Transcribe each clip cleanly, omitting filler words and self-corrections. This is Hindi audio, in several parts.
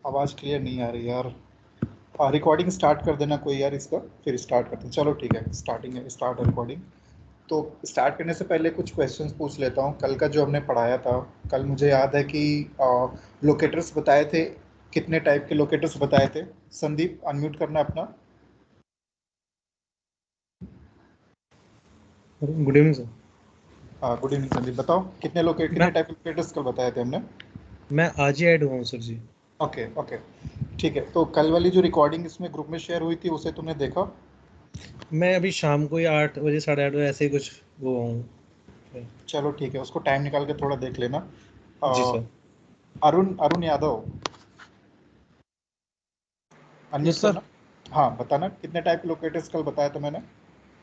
आवाज़ क्लियर नहीं आ रही यार। रिकॉर्डिंग स्टार्ट कर देना कोई यार इसका, फिर स्टार्ट करते हैं। चलो ठीक है, स्टार्टिंग है, स्टार्ट है रिकॉर्डिंग। तो स्टार्ट करने से पहले कुछ क्वेश्चंस पूछ लेता हूँ। कल का जो हमने पढ़ाया था, कल मुझे याद है कि लोकेटर्स बताए थे। कितने टाइप के लोकेटर्स बताए थे? संदीप अनम्यूट करना अपना। Good evening sir. Good evening Sandeep, बताओ कितने टाइप के लोकेटर्स कल बताए थे हमने? मैं आज ही ऐड हुआ हूँ सर जी। ओके ओके, ठीक है। तो कल वाली जो रिकॉर्डिंग इसमें ग्रुप में शेयर हुई थी उसे तुमने देखा? मैं अभी शाम को ही 8 बजे 8:30 बजे ऐसे ही कुछ वो हूँ। चलो ठीक है, उसको टाइम निकाल के थोड़ा देख लेना। जी अ, sir. Arun Arun Yadav, unmute yes sir. करना। हाँ, बताना कितने टाइप के लोकेटर्स कल बताया था मैंने?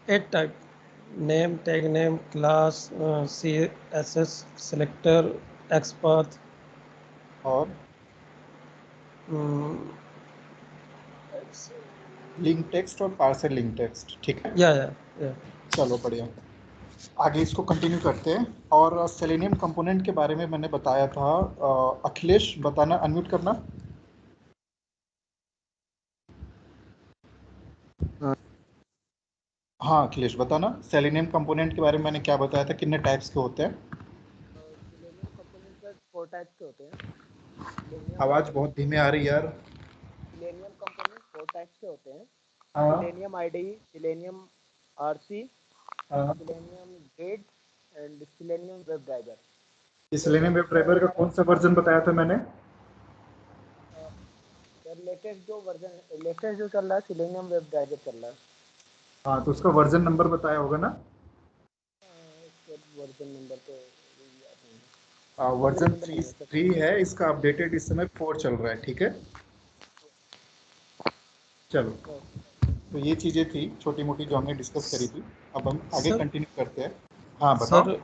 8 type: name, tag name, class, C S S, selector, XPath, और लिंक टेक्स्ट और पार्सर लिंक टेक्स्ट, ठीक है। या चलो बढ़िया, आगे इसको कंटिन्यू करते हैं। और सेलेनियम कंपोनेंट के बारे में मैंने बताया था। अखिलेश बताना, अनम्यूट करना। हाँ अखिलेश बताना, सेलेनियम कंपोनेंट के बारे में मैंने क्या बताया था, कितने टाइप्स के होते हैं? सिलेनियम कंपोनेंट सर 4 टाइप्स के होते हैं। सिलेनियम आवाज़ बहुत धीमे आ रही है यार। सिलेनियम कंपोनेंट 4 टाइप्स के होते हैं। हाँ सिलेनियम आईडी, सिलेनियम आरसी, हाँ। Selenium grade and selenium web driver. ये सेलेनियम वेब ड्राइवर का कौन सा वर्जन बताया था मैंने? सर लेटेस्ट जो चल रहा है सिलेनियम वेब ड्राइवर चल रहा है। हाँ, तो उसका वर्जन नंबर बताया होगा ना? वर्जन नंबर तो वर्जन नंबर नहीं है सर। 3 है इसका, अपडेटेड इस समय 4 चल रहा है, ठीक है। चलो, तो ये चीज़ें थी छोटी मोटी जो हमने डिस्कस करी थी। अब हम आगे सर कंटिन्यू करते हैं। हाँ बताओ। Sir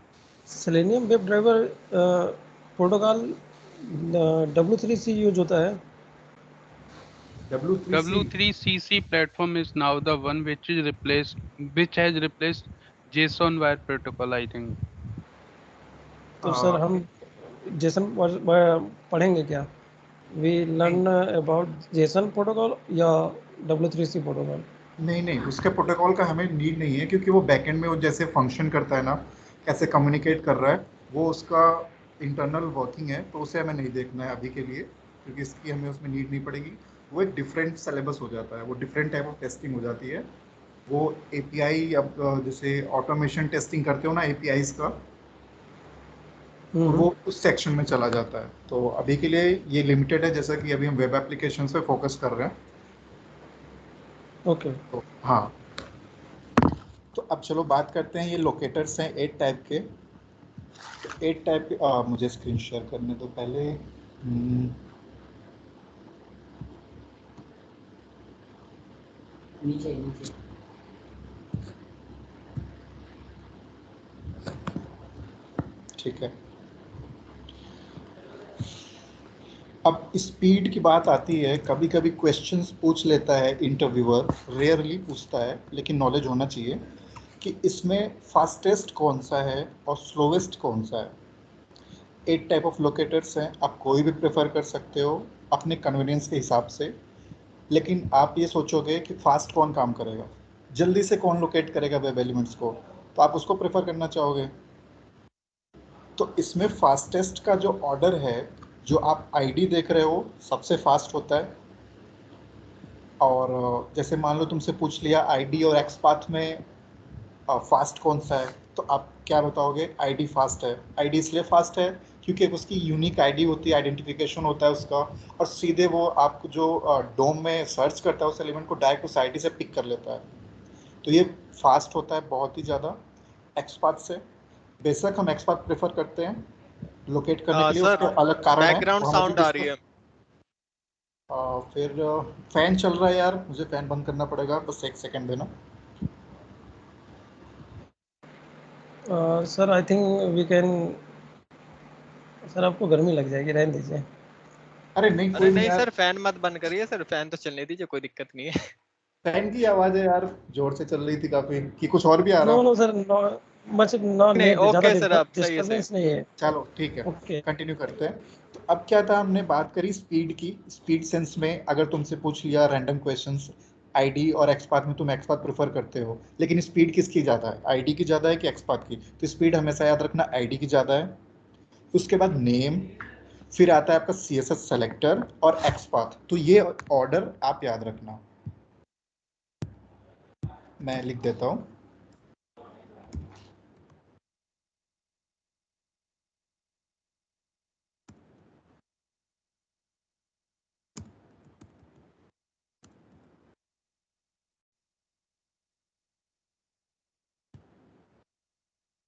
selenium web driver protocol W3C use होता है। W3C। W3CC platform is now the one which has replaced JSON wire protocol, I think. तो सर हम जेसन पढ़ेंगे क्या? We learn about JSON protocol या W3C प्रोटोकॉल? नहीं नहीं, उसके प्रोटोकॉल का हमें नीड नहीं है, क्योंकि वो बैकएंड में वो जैसे फंक्शन करता है ना, कैसे कम्युनिकेट कर रहा है, वो उसका इंटरनल वर्किंग है, तो उसे हमें नहीं देखना है अभी के लिए, क्योंकि इसकी हमें उसमें नीड नहीं पड़ेगी। वो एक डिफरेंट सिलेबस हो जाता है, वो डिफरेंट टाइप ऑफ टेस्टिंग हो जाती है। वो एपीआई, अब जैसे ऑटोमेशन टेस्टिंग करते हो ना एपीआईज का, तो वो उस सेक्शन में चला जाता है। तो अभी के लिए ये लिमिटेड है, जैसा कि अभी हम वेब एप्लीकेशन पे फोकस कर रहे हैं। ओके। तो हाँ, तो अब चलो बात करते हैं। ये लोकेटर्स हैं 8 टाइप के। 8 टाइप के, मुझे स्क्रीन शेयर करने दो पहले। नीचे नीचे। ठीक है। अब स्पीड की बात आती है, कभी कभी क्वेश्चंस पूछ लेता है इंटरव्यूअर, रेयरली पूछता है लेकिन नॉलेज होना चाहिए कि इसमें फास्टेस्ट कौन सा है और स्लोवेस्ट कौन सा है। 8 टाइप ऑफ लोकेटर्स हैं, आप कोई भी प्रेफर कर सकते हो अपने कन्वीनियंस के हिसाब से। लेकिन आप ये सोचोगे कि फास्ट कौन काम करेगा, जल्दी से कौन लोकेट करेगा वेब एलिमेंट्स को, तो आप उसको प्रेफर करना चाहोगे। तो इसमें फास्टेस्ट का जो ऑर्डर है, जो आप आईडी देख रहे हो, सबसे फास्ट होता है। और जैसे मान लो तुमसे पूछ लिया आईडी और एक्सपाथ में फास्ट कौन सा है, तो आप क्या बताओगे? आईडी फास्ट है। आईडी इसलिए फास्ट है क्योंकि उसकी यूनिक आईडी होती है, आइडेंटिफिकेशन होता है उसका, और सीधे वो आपको जो डोम में सर्च करता है उस एलिमेंट को डायरेक्ट उस आईडी से पिक कर लेता है। तो ये फास्ट होता है बहुत ही ज़्यादा एक्सपाथ से। बेशक हम एक्सपाथ प्रेफर करते हैं लोकेट करने के लिए, सर उसके अलग कारण है, बैकग्राउंड वो हम अभी साउंड आ रही है। फिर फैन चल रहा है यार, मुझे फैन बंद करना पड़ेगा, बस एक सेकंड देना। Sir I think we can. Sir आपको गर्मी लग जाएगी, रहने दीजिए। अरे नहीं, अरे कोई नहीं नहीं यार, सर, फैन मत बंद करिए सर, फैन तो चलने दीजिए, कोई दिक्कत नहीं है। फैन की आवाज है यार, जोर से चल रही थी काफी, कि कुछ और भी आ रहा नो हो। No sir, no much, not नहीं ज़्यादा ओके सर, आप सही है सही। डिस्टर्बेंस नहीं है। चलो ठीक है, ओके। कंटिन्यू करते हैं। तो अब क्या था, हमने बात करी स्पीड की। स्पीड सेंस में अगर तुमसे पूछ लिया रैंडम क्वेश्चंस, आईडी और एक्सपाथ में तुम एक्सपाथ प्रेफर करते हो, लेकिन स्पीड किसकी ज़्यादा है, आईडी की ज़्यादा है कि एक्सपाथ की? तो स्पीड हमेशा याद रखना आईडी की ज़्यादा है। उसके बाद नेम, फिर आता है आपका CSS सेलेक्टर और एक्सपाथ। तो ये ऑर्डर आप याद रखना। मैं लिख देता हूँ।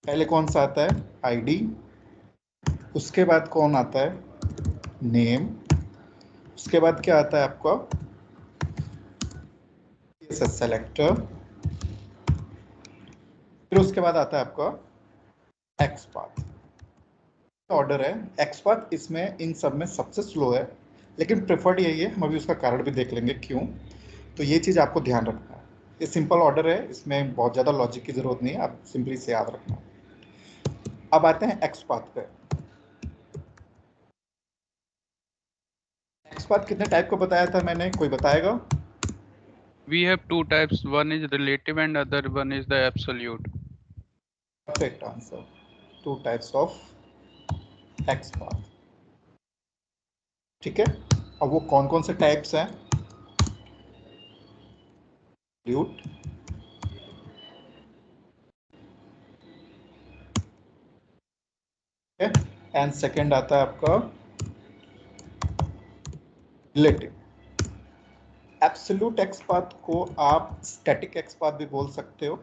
पहले कौन सा आता है, आईडी। उसके बाद कौन आता है, नेम। उसके बाद क्या आता है आपका, CSS सेलेक्टर। फिर उसके बाद आता है आपका एक्सपाथ। ऑर्डर है। एक्सपाथ इसमें इन सब में सबसे स्लो है, लेकिन प्रेफर्ड यही है। हम अभी उसका कारण भी देख लेंगे क्यों। तो ये चीज़ आपको ध्यान रखना है। ये सिंपल ऑर्डर है, इसमें बहुत ज़्यादा लॉजिक की ज़रूरत नहीं है, आप सिंपली से याद रखना। अब आते हैं एक्सपाथ पे। एक्सपाथ कितने टाइप का बताया था मैंने, कोई बताएगा? We have two types. One is relative and other one is the absolute. Perfect answer. 2 types of XPath. ठीक है। अब वो कौन कौन से टाइप्स हैं, ल्यूट, एंड सेकंड आता है आपका रिलेटिव। एब्सोल्यूट एक्सपाथ को आप स्टैटिक एक्सपाथ भी बोल सकते हो,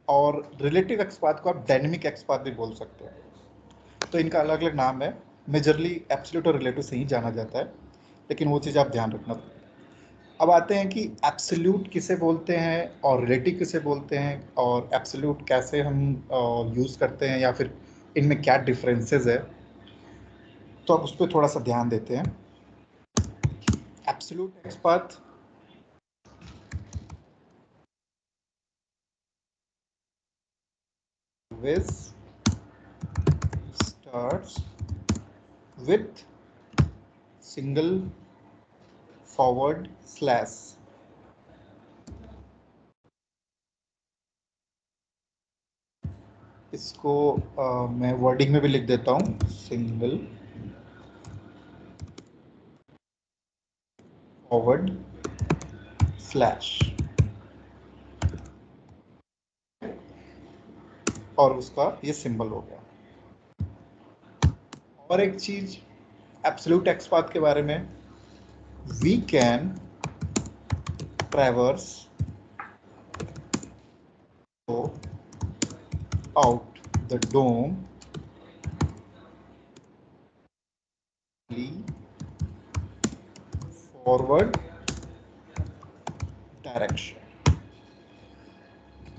और रिलेटिव एक्सपाथ को आप डायनेमिक एक्सपाथ भी बोल सकते हो। तो इनका अलग अलग नाम है। मेजरली एब्सोल्यूट और रिलेटिव से ही जाना जाता है, लेकिन वो चीज़ आप ध्यान रखना। अब आते हैं कि एब्सोल्यूट किसे बोलते हैं और रिलेटिव किसे बोलते हैं, और एब्सोल्यूट कैसे हम यूज़ करते हैं, या फिर इनमें क्या डिफरेंसेस है। तो अब उस पर थोड़ा सा ध्यान देते हैं। Absolute XPath always starts with single forward slash। इसको मैं वर्डिंग में भी लिख देता हूँ, सिंगल फॉरवर्ड स्लैश, और उसका ये सिंबल हो गया। और एक चीज एब्सोल्यूट एक्सपाथ के बारे में, we can traverse out the dome forward direction।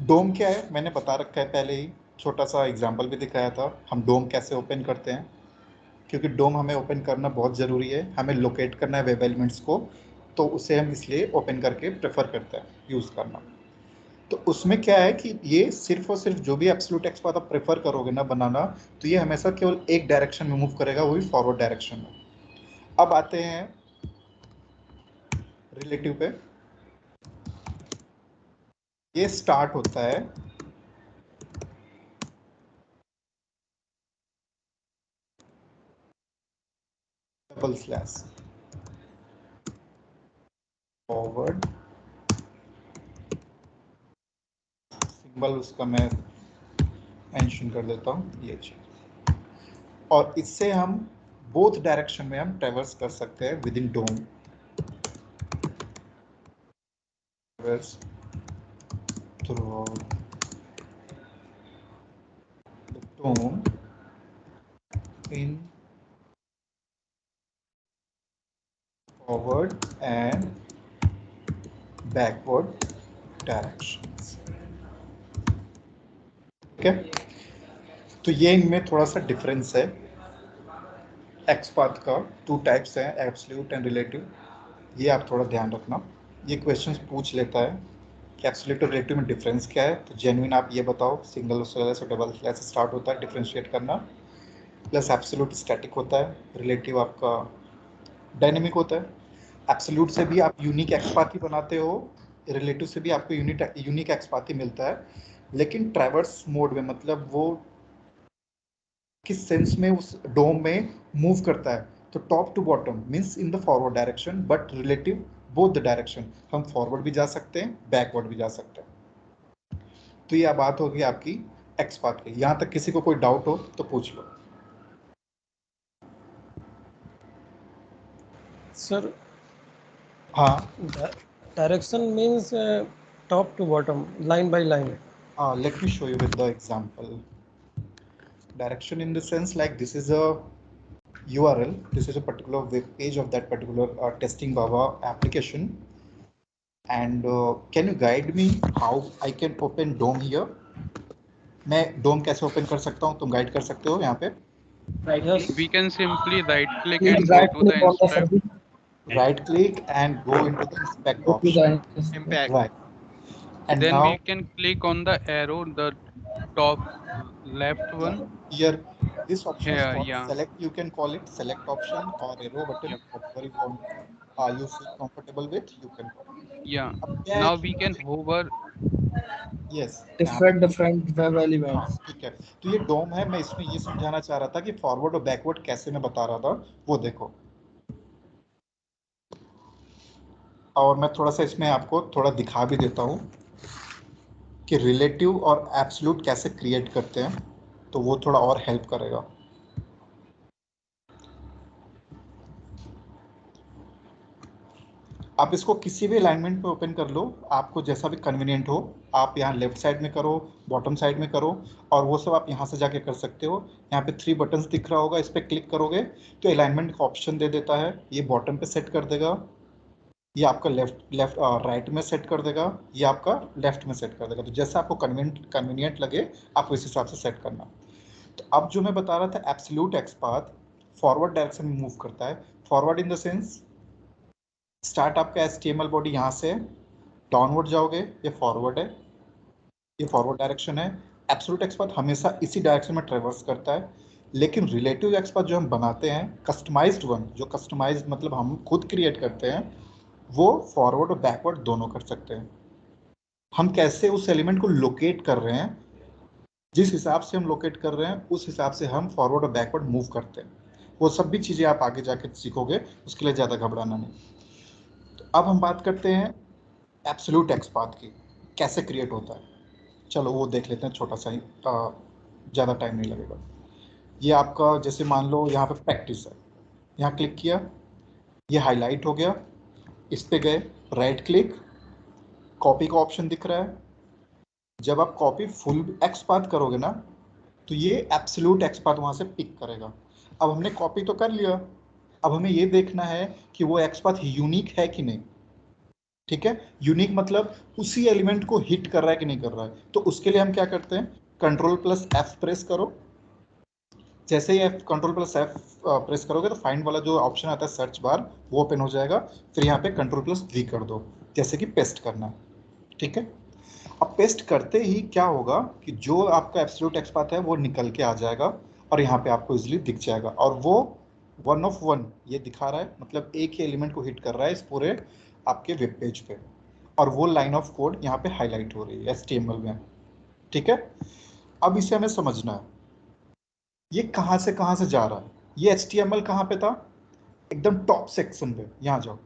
DOM क्या है मैंने बता रखा है पहले ही, छोटा सा एग्जांपल भी दिखाया था। हम डोम कैसे ओपन करते हैं, क्योंकि डोम हमें ओपन करना बहुत ज़रूरी है, हमें लोकेट करना है वेब एलिमेंट्स को, तो उसे हम इसलिए ओपन करके प्रेफर करते हैं यूज़ करना। तो उसमें क्या है कि ये सिर्फ और सिर्फ जो भी एब्सोल्यूट एक्सपाथ आप प्रेफर करोगे ना बनाना, तो ये हमेशा केवल एक डायरेक्शन में मूव करेगा, वो भी फॉरवर्ड डायरेक्शन में। अब आते हैं रिलेटिव पे। ये स्टार्ट होता है डबल स्लैश फॉरवर्ड, सिंबल उसका मैं मेंशन कर देता हूँ, ये चीज। और इससे हम बोथ डायरेक्शन में हम ट्रेवर्स कर सकते हैं within DOM. Traverse through the DOM in forward and backward directions। ठीक है। तो ये इनमें थोड़ा सा डिफरेंस है। एक्सपाथ का 2 टाइप्स हैं, एब्सोल्यूट एंड रिलेटिव। ये आप थोड़ा ध्यान रखना। ये क्वेश्चंस पूछ लेता है कि एब्सोल्यूट और रिलेटिव में डिफरेंस क्या है। तो जेन्युइन आप ये बताओ, सिंगल स्लैश और डबल स्लैश स्टार्ट होता है, डिफरेंशिएट करना। प्लस एब्सोल्यूट स्टैटिक होता है, रिलेटिव आपका डायनेमिक होता है। एब्सोल्यूट से भी आप यूनिक एक्सपाथ ही बनाते हो, रिलेटिव से भी आपको यूनिक एक्सपाथ ही मिलता है, लेकिन ट्रैवर्स मोड में मतलब वो किस सेंस में उस डोम में मूव करता है, तो top to bottom means in the forward direction, but relative both the direction, हम फॉरवर्ड भी जा सकते हैं बैकवर्ड भी जा सकते हैं। तो यह बात होगी आपकी एक्सपाथ की। यहाँ तक किसी को कोई डाउट हो तो पूछ लो। सर हाँ, direction means top to bottom, line by line. let me show you with the example. Direction in the sense like this is a URL, this is a particular web page of that particular testing Baba application, and can you guide me how I can open DOM here? मैं DOM कैसे ओपन कर सकता हूँ, तुम गाइड कर सकते हो यहाँ पे? Right Yes. click. We can simply right click Click and go right to the click on the inspect. service. Right click and go into the inspect Go to option. the Impact. Right. And Then now we can click on the arrow, the top left one. here this option is Here, called yeah. select. You can call it select option or arrow button, Yep. whatever you want. You feel comfortable with, you can call it. Yeah. अब क्या है Now कि we can hover. yes, different web elements. ठीक है। तो ये डोम है, मैं इसमें ये समझाना चाह रहा था कि फॉरवर्ड और बैकवर्ड कैसे मैं बता रहा था, वो देखो। और मैं थोड़ा सा इसमें आपको थोड़ा दिखा भी देता हूँ कि रिलेटिव और एब्सोल्यूट कैसे क्रिएट करते हैं, तो वो थोड़ा और हेल्प करेगा। आप इसको किसी भी अलाइनमेंट पे ओपन कर लो, आपको जैसा भी कन्वीनियंट हो। आप यहाँ लेफ्ट साइड में करो, बॉटम साइड में करो, और वो सब आप यहाँ से जाके कर सकते हो। यहाँ पे 3 बटन्स दिख रहा होगा, इस पर क्लिक करोगे तो अलाइनमेंट का ऑप्शन दे देता है। ये बॉटम पे सेट कर देगा, ये आपका लेफ्ट राइट में सेट कर देगा, ये आपका लेफ्ट में सेट कर देगा। तो जैसा आपको कन्वीनियंट लगे आप उस हिसाब से सेट करना। तो अब जो मैं बता रहा था, एब्सोल्यूट एक्सपाथ फॉरवर्ड डायरेक्शन में मूव करता है। Forward in the sense start आपका HTML बॉडी यहाँ से डाउनवर्ड जाओगे, ये फॉरवर्ड है, ये फॉरवर्ड डायरेक्शन है। एब्सोल्यूट एक्सपाथ हमेशा इसी डायरेक्शन में ट्रेवर्स करता है। लेकिन रिलेटिव एक्सपाथ जो हम बनाते हैं, कस्टमाइज्ड वन, जो कस्टमाइज्ड मतलब हम खुद क्रिएट करते हैं, वो फॉरवर्ड और बैकवर्ड दोनों कर सकते हैं। हम कैसे उस एलिमेंट को लोकेट कर रहे हैं, जिस हिसाब से हम लोकेट कर रहे हैं उस हिसाब से हम फॉरवर्ड और बैकवर्ड मूव करते हैं। वो सब भी चीज़ें आप आगे जाके सीखोगे, उसके लिए ज़्यादा घबराना नहीं। तो अब हम बात करते हैं एब्सोल्यूट एक्सपाथ की, कैसे क्रिएट होता है। चलो वो देख लेते हैं, छोटा सा ही, ज़्यादा टाइम नहीं लगेगा। ये आपका जैसे मान लो यहाँ पे प्रैक्टिस है, यहाँ क्लिक किया, ये हाईलाइट हो गया, इस पे गए, राइट क्लिक, कॉपी का ऑप्शन दिख रहा है। जब आप कॉपी फुल एक्सपाथ करोगे ना, तो ये एब्सोल्यूट एक्सपाथ वहाँ से पिक करेगा। अब हमने कॉपी तो कर लिया, अब हमें ये देखना है कि वो एक्सपाथ यूनिक है कि नहीं। ठीक है, यूनिक मतलब उसी एलिमेंट को हिट कर रहा है कि नहीं कर रहा है। तो उसके लिए हम क्या करते हैं, Ctrl+F प्रेस करो। जैसे ही Ctrl+F प्रेस करोगे तो फाइंड वाला जो ऑप्शन आता है सर्च बार, वो ओपन हो जाएगा। फिर यहाँ पे Ctrl+V कर दो, जैसे कि पेस्ट करना है। ठीक है, अब पेस्ट करते ही क्या होगा कि जो आपका एब्सोल्यूट एक्सपाथ है वो निकल के आ जाएगा और यहाँ पे आपको इजीली दिख जाएगा। और वो 1 of 1 ये दिखा रहा है, मतलब एक ही एलिमेंट को हिट कर रहा है इस पूरे आपके वेब पेज पे, और वो लाइन ऑफ कोड यहाँ पे हाईलाइट हो रही है HTML में। ठीक है, अब इसे हमें समझना है ये कहाँ से जा रहा है। ये HTML कहाँ पे था, एकदम टॉप सेक्शन पे। यहाँ जाओ,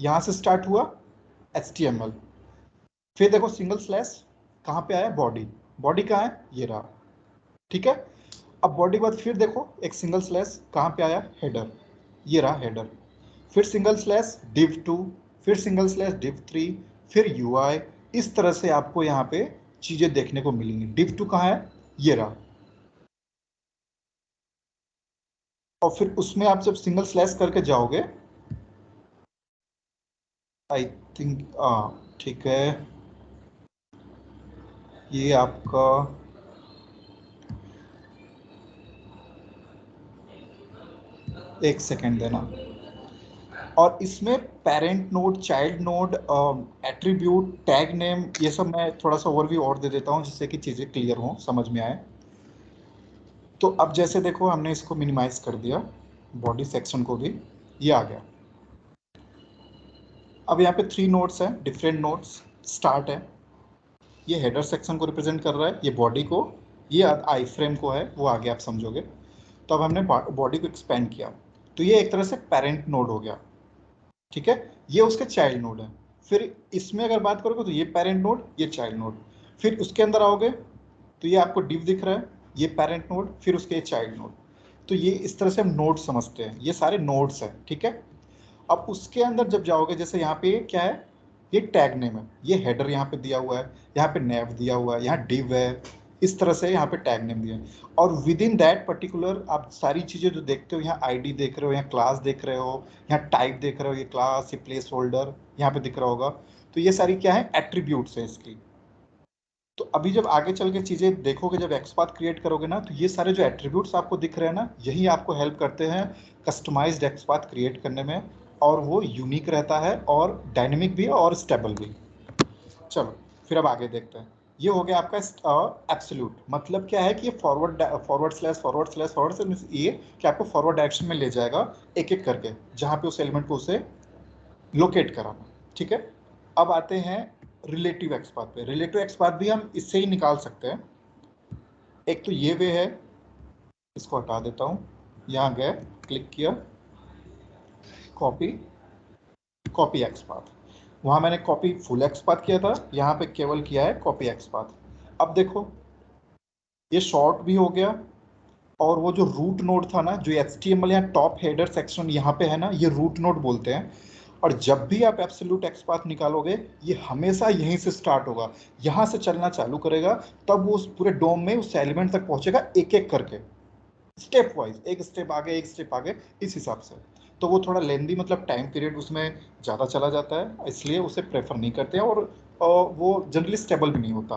यहाँ से स्टार्ट हुआ HTML, फिर देखो सिंगल स्लैश कहाँ पे आया, बॉडी। बॉडी कहाँ है, ये रहा। ठीक है, अब बॉडी के बाद फिर देखो एक सिंगल स्लैश कहाँ पे आया, हेडर, ये रहा हेडर। फिर सिंगल स्लैश div2, फिर सिंगल स्लैश div3, फिर UI। इस तरह से आपको यहाँ पे चीजें देखने को मिलेंगी। div2 कहाँ है, ये रहा। और फिर उसमें आप जब सिंगल स्लैश करके जाओगे, आई थिंक ठीक है, ये आपका एक सेकेंड देना। और इसमें parent node, child node, attribute, tag name, ये सब मैं थोड़ा सा ओवरव्यू और दे देता हूँ जिससे कि चीज़ें क्लियर हों, समझ में आए। तो अब जैसे देखो हमने इसको मिनिमाइज कर दिया, बॉडी सेक्शन को भी, ये आ गया। अब यहाँ पे 3 नोड्स हैं, डिफरेंट नोड्स। स्टार्ट है, ये हेडर सेक्शन को रिप्रेजेंट कर रहा है, ये बॉडी को, ये आई फ्रेम को है, वो आगे आप समझोगे। तो अब हमने बॉडी को एक्सपेंड किया, तो ये एक तरह से पेरेंट नोड हो गया, ठीक है। ये उसके चाइल्ड नोड है। फिर इसमें अगर बात करोगे तो ये पेरेंट नोड, ये चाइल्ड नोड। फिर उसके अंदर आओगे तो ये आपको डिव दिख रहा है, ये पेरेंट नोड, फिर उसके चाइल्ड नोड। तो ये इस तरह से हम नोड समझते हैं, ये सारे नोड्स हैं, ठीक है। अब उसके अंदर जब जाओगे, जैसे यहाँ पे क्या है, ये टैग नेम है, ये हेडर यहाँ पे दिया हुआ है, यहाँ पे नेव दिया हुआ है, यहाँ डिव है, इस तरह से यहाँ पे टैग नेम दिया है। और विद इन दैट पर्टिकुलर आप सारी चीज़ें जो देखते हो, यहाँ आईडी देख रहे हो, यहाँ क्लास देख रहे हो, यहाँ टाइप देख रहे हो, ये क्लास, ये प्लेस होल्डर यहाँ पे दिख रहा होगा। तो ये सारी क्या है, एट्रीब्यूट्स है इसकी। तो अभी जब आगे चल के चीज़ें देखोगे, जब एक्सपाथ क्रिएट करोगे ना, तो ये सारे जो एट्रीब्यूट्स आपको दिख रहे हैं ना, यही आपको हेल्प करते हैं कस्टमाइज्ड एक्सपाथ क्रिएट करने में, और वो यूनिक रहता है और डायनेमिक भी है और स्टेबल भी। चलो फिर अब आगे देखते हैं। ये हो गया आपका एब्सोल्यूट, मतलब क्या है कि ये फॉरवर्ड स्लैश ये कि आपको फॉरवर्ड डायरेक्शन में ले जाएगा एक एक करके, जहाँ पे उस एलिमेंट को उसे लोकेट कराना, ठीक है। अब आते हैं रिलेटिव एक्सपाथ पे। रिलेटिव एक्सपाथ भी हम इससे ही निकाल सकते हैं। एक तो ये वे है, इसको हटा देता हूँ, यहाँ गए, क्लिक किया, कॉपी एक्सपाथ। वहाँ मैंने कॉपी फुल एक्सपाथ किया था, यहाँ पे केवल किया है कॉपी एक्सपाथ। अब देखो ये शॉर्ट भी हो गया, और वो जो रूट नोड था ना, जो HTML या टॉप हेडर सेक्शन यहाँ पे है ना, ये रूट नोड बोलते हैं। और जब भी आप एब्सोल्यूट एक्सपाथ निकालोगे, ये हमेशा यहीं से स्टार्ट होगा, यहाँ से चलना चालू करेगा, तब वो उस पूरे डोम में उस एलिमेंट तक पहुंचेगा एक एक करके, स्टेप वाइज, एक स्टेप आगे एक स्टेप आगे, इस हिसाब से। तो वो थोड़ा लेंदी, मतलब टाइम पीरियड उसमें ज़्यादा चला जाता है, इसलिए उसे प्रेफर नहीं करते हैं, और वो जनरली स्टेबल भी नहीं होता।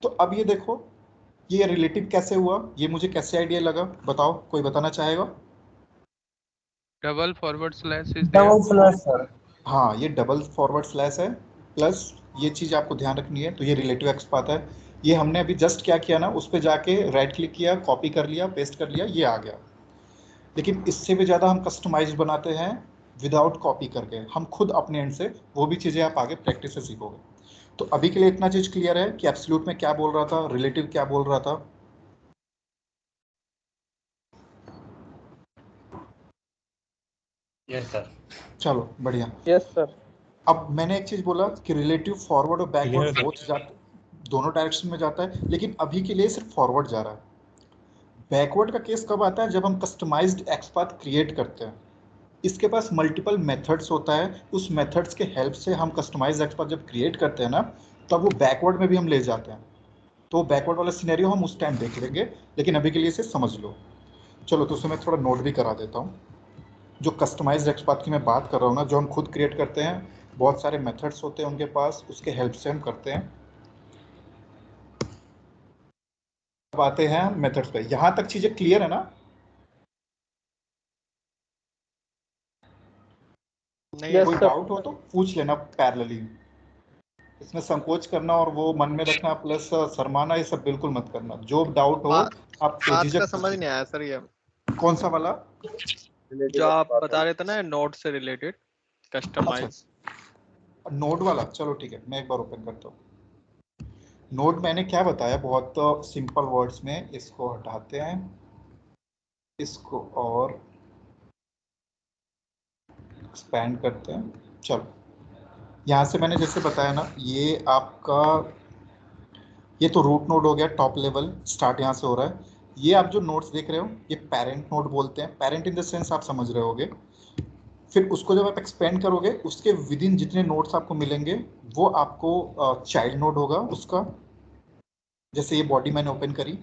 तो अब ये देखो, ये रिलेटिव कैसे हुआ, ये मुझे कैसे आइडिया लगा, बताओ, कोई बताना चाहेगा? Double forward slash is Double there. slash sir. हाँ, ये डबल फॉरवर्ड स्लैश है, प्लस ये चीज़ आपको ध्यान रखनी है। तो ये रिलेटिव एक्सपाथ है, ये हमने अभी जस्ट क्या किया ना, उस पर जाके राइट क्लिक किया, कॉपी कर लिया, पेस्ट कर लिया, ये आ गया। लेकिन इससे भी ज़्यादा हम कस्टमाइज बनाते हैं विदाउट कॉपी करके, हम खुद अपने एंड से, वो भी चीज़ें आप आगे प्रैक्टिस से सीखोगे। तो अभी के लिए इतना चीज़ क्लियर है कि एब्सोल्यूट में क्या बोल रहा था, रिलेटिव क्या बोल रहा था। Yes sir. चलो बढ़िया। Yes sir. अब मैंने एक चीज़ बोला कि रिलेटिव फॉरवर्ड और बैकवर्ड Clear. बोथ जाते, दोनों डायरेक्शन में जाता है, लेकिन अभी के लिए सिर्फ फॉरवर्ड जा रहा है। बैकवर्ड का केस कब आता है, जब हम कस्टमाइज्ड एक्सपाथ क्रिएट करते हैं, इसके पास मल्टीपल मेथड्स होता है, उस मेथड्स के हेल्प से हम कस्टमाइज्ड एक्सपाथ जब क्रिएट करते हैं ना, तब वो बैकवर्ड में भी हम ले जाते हैं। तो बैकवर्ड वाला सिनेरियो हम उस टाइम देख लेंगे, लेकिन अभी के लिए इसे समझ लो। चलो तो उसे मैं थोड़ा नोट भी करा देता हूँ। जो कस्टमाइज्ड एक्सपाथ की मैं बात कर रहा हूँ ना, जो हम खुद क्रिएट करते हैं, बहुत सारे मेथड्स होते हैं उनके पास, उसके हेल्प से हम करते हैं। अब आते हैं मेथड्स पे। यहाँ तक चीज़ें क्लियर है ना? नहीं कोई सर। डाउट हो तो पूछ लेना पैरेलली। इसमें संकोच करना और वो मन में रखना प्लस शर्माना, ये सब बिल्कुल मत करना। जो डाउट हो बात आप बात का बेझिझक समझ नहीं आया सर, ये कौन सा वाला? जो आप बता रहे थे ना नोट से रिलेटेड कस्टमाइज। नोड वाला, चलो ठीक है, मैं एक बार ओपन करता हूँ। नोड मैंने क्या बताया, बहुत सिंपल वर्ड्स में, इसको हटाते हैं, इसको और एक्सपैंड करते हैं। चलो यहाँ से मैंने जैसे बताया ना, ये आपका, ये तो रूट नोड हो गया, टॉप लेवल स्टार्ट यहाँ से हो रहा है। ये आप जो नोड्स देख रहे हो, ये पेरेंट नोड बोलते हैं, पेरेंट इन द सेंस आप समझ रहे होगे। फिर उसको जब आप एक्सपेंड करोगे, उसके विद इन जितने नोड्स आपको मिलेंगे, वो आपको चाइल्ड नोड होगा उसका। जैसे ये बॉडी मैंने ओपन करी,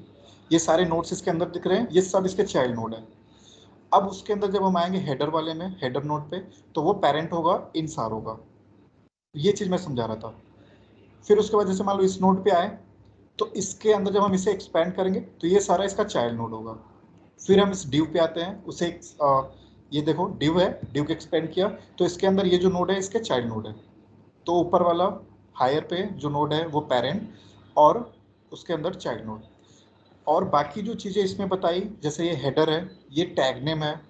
ये सारे नोड्स इसके अंदर दिख रहे हैं, ये सब इसके चाइल्ड नोड है। अब उसके अंदर जब हम आएंगे हेडर वाले में, हेडर नोड पे, तो वो पेरेंट होगा, इनसार होगा। ये चीज़ मैं समझा रहा था। फिर उसके बाद जैसे मान लो इस नोड पे आए, तो इसके अंदर जब हम इसे एक्सपेंड करेंगे, तो ये सारा इसका चाइल्ड नोड होगा। फिर हम इस डिव पे आते हैं, उसे ये देखो डिव है, डिव को एक्सपेंड किया, तो इसके अंदर ये जो नोड है इसके चाइल्ड नोड है। तो ऊपर वाला हायर पे जो नोड है वो पेरेंट, और उसके अंदर चाइल्ड नोड। और बाकी जो चीज़ें इसमें बताई, जैसे ये हेडर है, ये टैग नेम है,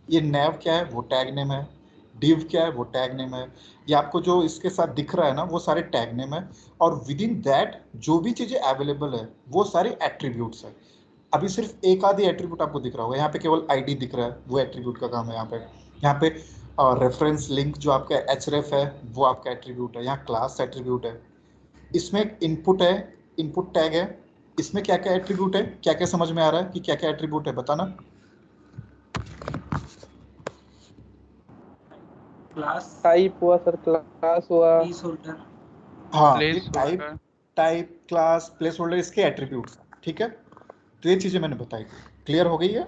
ये नैव क्या है वो टैग नेम है, डिव क्या है वो टैग नेम है, ये आपको जो इसके साथ दिख रहा है ना वो सारे टैग नेम है, और विद इन दैट जो भी चीज़ें अवेलेबल है वो सारे एट्रीब्यूट्स है। अभी सिर्फ एक आधी एट्रीब्यूट आपको दिख रहा होगा, यहाँ पे केवल आईडी दिख रहा है, वो एट्रीब्यूट का काम है। यहाँ पे रेफरेंस लिंक जो आपका एचरेफ है वो आपका एट्रीब्यूट है, यहाँ क्लास एट्रीब्यूट है, इसमें इनपुट है, इनपुट टैग है, इसमें क्या क्या एट्रीब्यूट है, क्या क्या समझ में आ रहा है कि क्या क्या एट्रीब्यूट है, बताना। क्लास टाइप हुआ सर, क्लास हुआ, प्लेस होल्डर हाँ, ये place type, holder. Type class place holder इसके एट्रीब्यूट्स हैं, ठीक है। तो ये चीजें मैंने बताई, क्लियर हो गई है।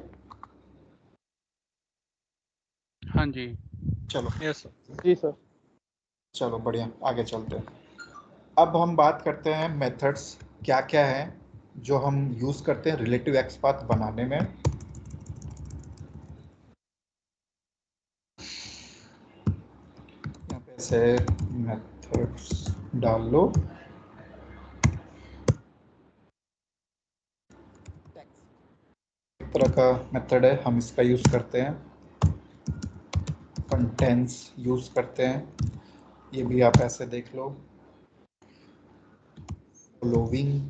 हाँ जी। चलो यस जी सर। चलो बढ़िया, आगे चलते हैं। अब हम बात करते हैं मेथड्स क्या क्या है जो हम यूज करते हैं रिलेटिव एक्सपाथ बनाने में। यहाँ पे ऐसे मेथड्स डाल लो, एक तरह का मेथड है, हम इसका यूज करते हैं, कंटेंट्स यूज करते हैं, ये भी आप ऐसे देख लो, following,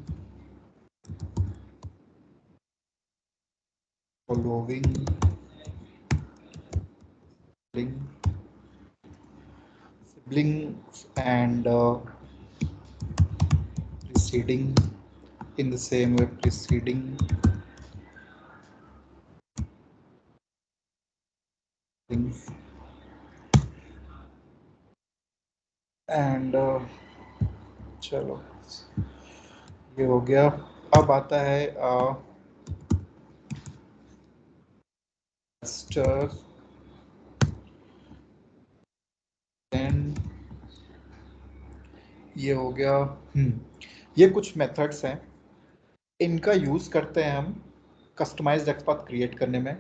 following, siblings and preceding, in the same way preceding, things, and चलो ये हो गया। अब आता है master and ये हो गया। ये कुछ मेथड्स हैं, इनका यूज करते हैं हम कस्टमाइज्ड एक्सपाथ क्रिएट करने में।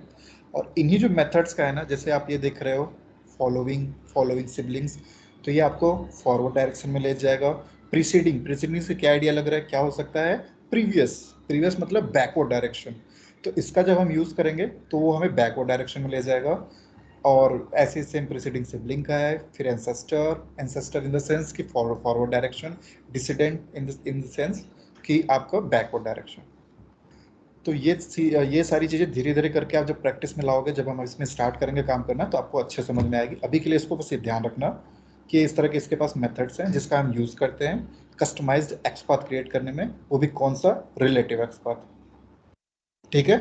और इन्हीं जो मेथड्स का है ना, जैसे आप ये देख रहे हो फॉलोइंग, फॉलोइंग सिबलिंग्स, तो ये आपको फॉरवर्ड डायरेक्शन में ले जाएगा। प्रीसीडिंग, प्रीसीडिंग से क्या आइडिया लग रहा है, क्या हो सकता है, प्रीवियस, प्रीवियस मतलब बैकवर्ड डायरेक्शन, तो इसका जब हम यूज करेंगे तो वो हमें बैकवर्ड डायरेक्शन में ले जाएगा। और ऐसे सेम प्रीसीडिंग सिबलिंग का है। फिर ancestor, ancestor in the sense कि forward direction, descendant in the sense कि आपका बैकवर्ड डायरेक्शन। तो ये सारी चीज़ें धीरे धीरे करके आप जब प्रैक्टिस में लाओगे, जब हम इसमें स्टार्ट करेंगे काम करना, तो आपको अच्छे समझ में आएगी। अभी के लिए इसको बस ये ध्यान रखना कि इस तरह के इसके पास मेथड्स हैं जिसका हम यूज़ करते हैं कस्टमाइज्ड एक्सपाथ क्रिएट करने में, वो भी कौन सा, रिलेटिव एक्सपाथ, ठीक है।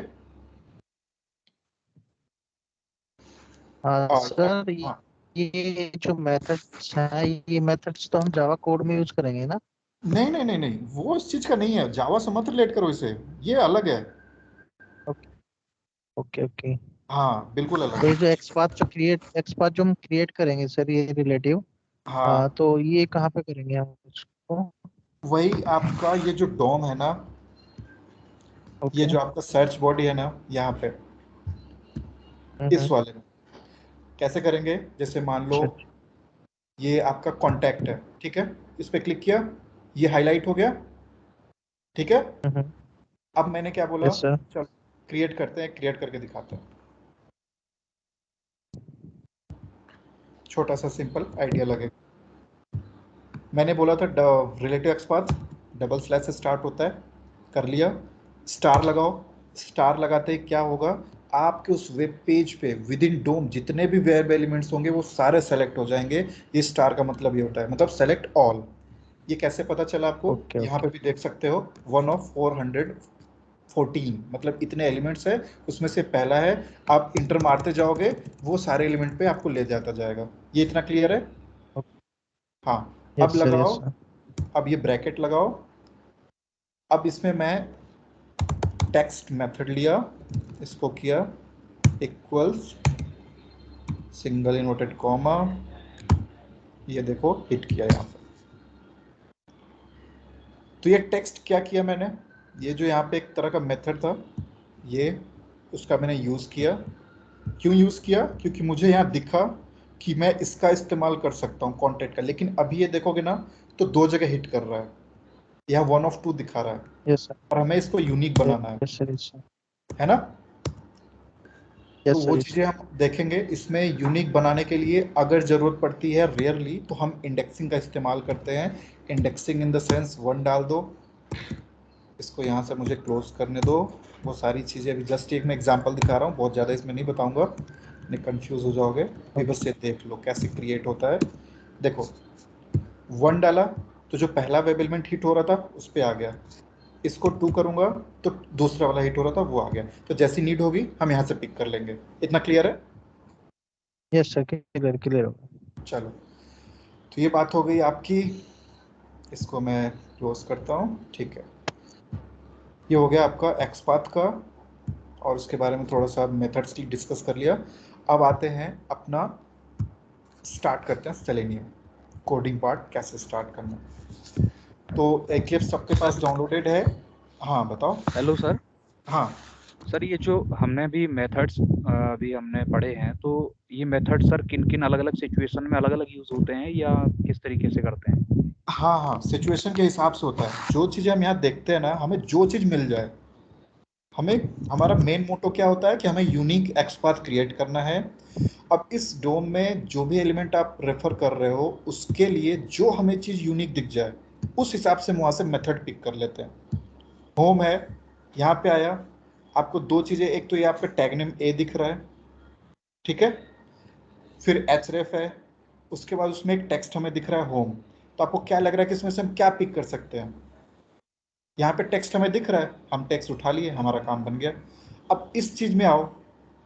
हाँ और सर, हाँ, ये जो मेथड्स हैं, ये मेथड्स तो हम जावा कोड में यूज करेंगे ना? नहीं नहीं नहीं नहीं, वो इस चीज़ का नहीं है, जावा से मत रिलेट करो इसे, ये अलग है। Okay okay okay. हाँ बिल्कुल अलग तो ये है। जो एक्सपाथ जो हम क्रिएट करेंगे सर, ये रिलेटिव, हाँ, तो ये कहाँ पे करेंगे हम उसको? वही आपका ये जो डोम है ना, ये ओके। जो आपका सर्च बॉडी है ना यहाँ पे, इस वाले में कैसे करेंगे, जैसे मान लो अच्छा। ये आपका कॉन्टैक्ट है, ठीक है, इस पे क्लिक किया, ये हाईलाइट हो गया, ठीक है। अब मैंने क्या बोला, यस सर। चलो क्रिएट करते हैं, क्रिएट करके दिखाते हैं, छोटा सा सिंपल आइडिया लगेगा। मैंने बोला था रिलेटिव एक्सपाथ डबल स्लैश से स्टार्ट होता है, कर लिया, स्टार लगाओ, स्टार लगाते ही क्या होगा, आपके उस वेब पेज पे विद इन डोम जितने भी वेब एलिमेंट्स होंगे वो सारे सेलेक्ट हो जाएंगे। ये स्टार का मतलब ये होता है, मतलब सेलेक्ट ऑल। ये कैसे पता चला आपको, ओके यहाँ ओके। पे भी देख सकते हो, 1 of 414, मतलब इतने एलिमेंट्स है, उसमें से पहला है, आप इंटर मारते जाओगे वो सारे एलिमेंट पे आपको ले जाता जाएगा। ये इतना क्लियर है। हाँ, अब यस सर, लगाओ, यस सर। अब ये ब्रैकेट लगाओ, अब इसमें मैं टेक्स्ट मेथड लिया, इसको किया इक्वल्स सिंगल इन्वर्टेड कॉमा, ये देखो हिट किया यहाँ पे। तो ये टेक्स्ट क्या किया मैंने, ये जो यहाँ पे एक तरह का मेथड था, ये उसका मैंने यूज़ किया। क्यों यूज़ किया, क्योंकि मुझे यहाँ दिखा कि मैं इसका इस्तेमाल कर सकता हूँ कॉन्टेक्ट का, लेकिन अभी ये देखोगे ना तो दो जगह हिट कर रहा है। यहाँ 1 of 2 दिखा रहा है यस सर, और हमें इसको यूनिक बनाना है यस सर, यस सर, है ना? तो यस वो सर, चीजें हम देखेंगे। इसमें यूनिक बनाने के लिए अगर जरूरत पड़ती है रेयरली तो हम इंडेक्सिंग का इस्तेमाल करते हैं। इंडेक्सिंग इन द सेंस 1 डाल दो, इसको यहाँ से मुझे क्लोज करने दो। वो सारी चीज़ें अभी जस्ट एक मैं एग्जांपल दिखा रहा हूँ, बहुत ज़्यादा इसमें नहीं बताऊंगा, नहीं कंफ्यूज हो जाओगे। अभी बस ये देख लो कैसे क्रिएट होता है। देखो 1 डाला तो जो पहला वेब एलिमेंट हिट हो रहा था उस पर आ गया, इसको 2 करूंगा तो दूसरा वाला हिट हो रहा था वो आ गया। तो जैसी नीड होगी हम यहाँ से पिक कर लेंगे। इतना क्लियर है? यस सर, क्लियर क्लियर होगा। चलो, तो ये बात हो गई आपकी, इसको मैं क्लोज करता हूँ। ठीक है, ये हो गया आपका एक्सपाथ का, और उसके बारे में थोड़ा सा मेथड्स की डिस्कस कर लिया। अब आते हैं अपना, स्टार्ट करते हैं सेलेनियम कोडिंग पार्ट कैसे स्टार्ट करना। तो एक्लिप्स सबके पास डाउनलोडेड है? हाँ बताओ। Hello sir. हाँ सर ये जो हमने भी मेथड्स अभी हमने पढ़े हैं, तो ये मेथड सर किन किन अलग अलग सिचुएशन में अलग अलग यूज होते हैं या किस तरीके से करते हैं? हाँ हाँ, सिचुएशन के हिसाब से होता है। जो चीज़ें हम यहाँ देखते हैं ना, हमें जो चीज़ मिल जाए, हमें, हमारा मेन मोटो क्या होता है कि हमें यूनिक एक्सपाथ क्रिएट करना है। अब इस डोम में जो भी एलिमेंट आप रेफर कर रहे हो उसके लिए जो हमें चीज़ यूनिक दिख जाए उस हिसाब से वहाँ से मेथड पिक कर लेते हैं। होम है, यहाँ पे आया, आपको दो चीज़ें, एक तो ये आपका टैग नेम ए दिख रहा है, ठीक है, फिर एचरेफ है, उसके बाद उसमें एक टेक्स्ट हमें दिख रहा है होम। तो आपको क्या लग रहा है कि इसमें से हम क्या पिक कर सकते हैं? यहाँ पे टेक्स्ट हमें दिख रहा है, हम टेक्स्ट उठा लिए, हमारा काम बन गया। अब इस चीज़ में आओ,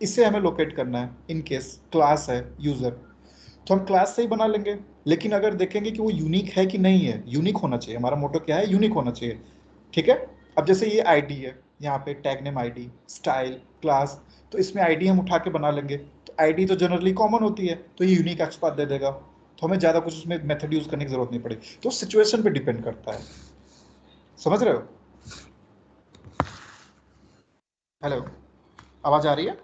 इसे हमें लोकेट करना है। इन केस क्लास है यूज़र, तो हम क्लास से ही बना लेंगे, लेकिन अगर देखेंगे कि वो यूनिक है कि नहीं है, यूनिक होना चाहिए, हमारा मोटो क्या है, यूनिक होना चाहिए, ठीक है। अब जैसे ये आईडी है, यहाँ पे tag name ID, style, class, तो इसमें आईडी हम उठा के बना लेंगे। तो आईडी तो जनरली कॉमन होती है, तो ये यूनिक एक्सपाथ दे देगा, तो हमें ज़्यादा कुछ उसमें मेथड यूज़ करने की जरूरत नहीं पड़ेगी। तो सिचुएशन पे डिपेंड करता है, समझ रहे हो? हेलो, आवाज़ आ रही है?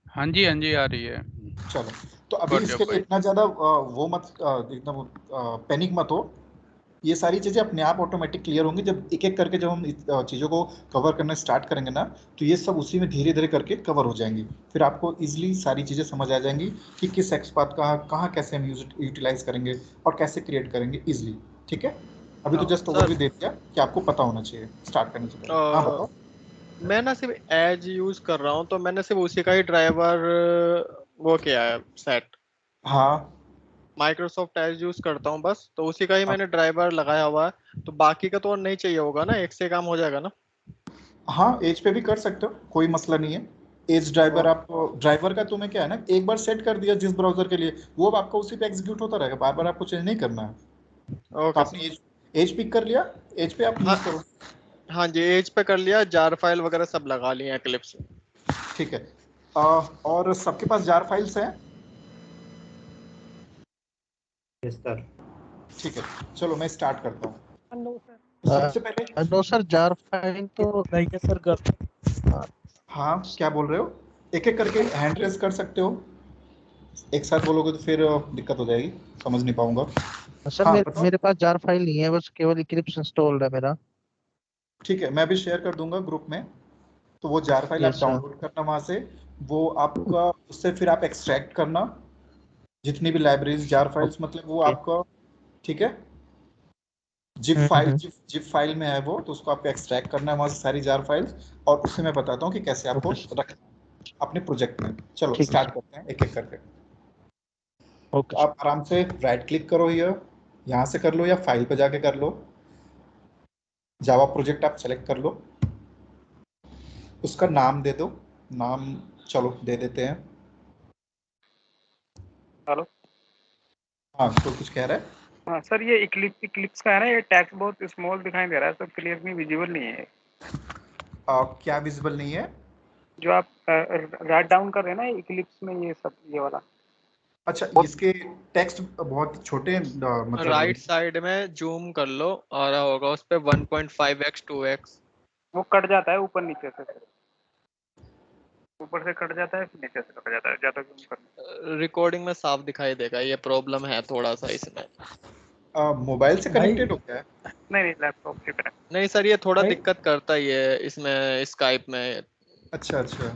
हाँ जी आ रही है। चलो, तो अभी गॉट योर इसके लिए पॉइंट। इतना ज़्यादा वो मत, एकदम पैनिक मत हो। ये सारी चीज़ें अपने आप ऑटोमेटिक क्लियर होंगी जब एक एक करके, जब हम इस चीज़ों को कवर करना स्टार्ट करेंगे ना, तो ये सब उसी में धीरे धीरे करके कवर हो जाएंगी। फिर आपको इजीली सारी चीज़ें समझ आ जाएंगी कि किस एक्सपाथ का कहाँ कैसे हम यूटिलाइज करेंगे और कैसे क्रिएट करेंगे इजीली, ठीक है। अभी तो जस्ट सर ओवरव्यू दे दिया कि आपको पता होना चाहिए स्टार्ट करने से पहले। हाँ बताओ। मैं ना सिर्फ एज यूज कर रहा हूँ, तो मैंने सिर्फ उसी का ही ड्राइवर वो किया है सेट। हाँ माइक्रोसॉफ्ट एज यूज करता हूँ बस, तो उसी का ही हाँ मैंने ड्राइवर लगाया हुआ है। तो बाकी का तो और नहीं चाहिए होगा ना, एक से काम हो जाएगा ना? हाँ, एज पे भी कर सकते हो, कोई मसला नहीं है। एज ड्राइवर, ओ- आप ड्राइवर का तुम्हें क्या है ना, एक बार सेट कर दिया जिस ब्राउजर के लिए, वो अब आपका उसी पे एग्जीक्यूट होता रहेगा, बार बार आपको चेंज नहीं करना है। तो ओके आपने सर। एज, एज पिक कर लिया, एज पे आप हाँ, यूज करो। हाँ जी, एज पे कर लिया, जार फाइल वगैरह सब लगा लिए एक्लिप्स। ठीक है। और सबके पास जार फाइल्स हैं? Yes sir. ठीक है, चलो मैं स्टार्ट करता हूँ। No sir. तो सबसे पहले, नो सर, जार फाइल तो नहीं है सर, कर। हाँ क्या बोल रहे हो? एक एक करके हैंड रेज कर सकते हो, एक साथ बोलोगे तो फिर दिक्कत हो जाएगी, समझ नहीं पाऊंगा। सर हाँ मेरे बताओ। मेरे पास जार फाइल नहीं है, बस केवल इक्लिप्स इंस्टॉल्ड है मेरा। ठीक है, मैं भी शेयर कर दूंगा ग्रुप में। तो वो जार फाइल आप यस सर। डाउनलोड करना वहां से, वो आपका, उससे फिर आप एक्सट्रैक्ट करना जितनी भी लाइब्रेरीज जार फाइल्स, मतलब वो ओके। आपका, ठीक है। जिप फाइल, जिप फाइल में है वो, तो उसको आपको एक्सट्रैक्ट करना है वहां से सारी जार फाइल्स, और उससे मैं बताता हूँ कि कैसे आपको ओके रखना है अपने प्रोजेक्ट में। चलो ठीक है स्टार्ट सर। करते हैं एक एक करके। ओके तो आप आराम से राइट क्लिक करो, यहाँ से कर लो या फाइल पे जाके कर लो, जावा प्रोजेक्ट आप सेलेक्ट कर लो, उसका नाम दे दो, नाम चलो दे देते हैं। हेलो। हाँ तो कुछ कह रहा है? हाँ सर, ये इक्लिप्स का है ना, ये टेक्स्ट बहुत स्मॉल दिखाई दे रहा है, सब क्लियरली विजिबल नहीं है। क्या विजिबल नहीं है? जो आप राइट डाउन कर रहे हैं ना इक्लिप्स में, ये सब ये वाला। अच्छा, इसके टेक्स्ट बहुत छोटे हैं, मतलब राइट साइड में जूम कर लो और होगा उस पे 1.5x 2x। वो कट जाता है ऊपर नीचे से, ऊपर से कट जाता है फिर नीचे से कट जाता है, ज्यादा जूम करना। रिकॉर्डिंग में साफ दिखाई देगा, ये प्रॉब्लम है थोड़ा सा इसमें। मोबाइल से भाई कनेक्टेड हो गया है? नहीं नहीं, लैपटॉप से कनेक्ट। नहीं सर, ये थोड़ा भाई दिक्कत करता ही है इसमें, स्काइप में। अच्छा अच्छा।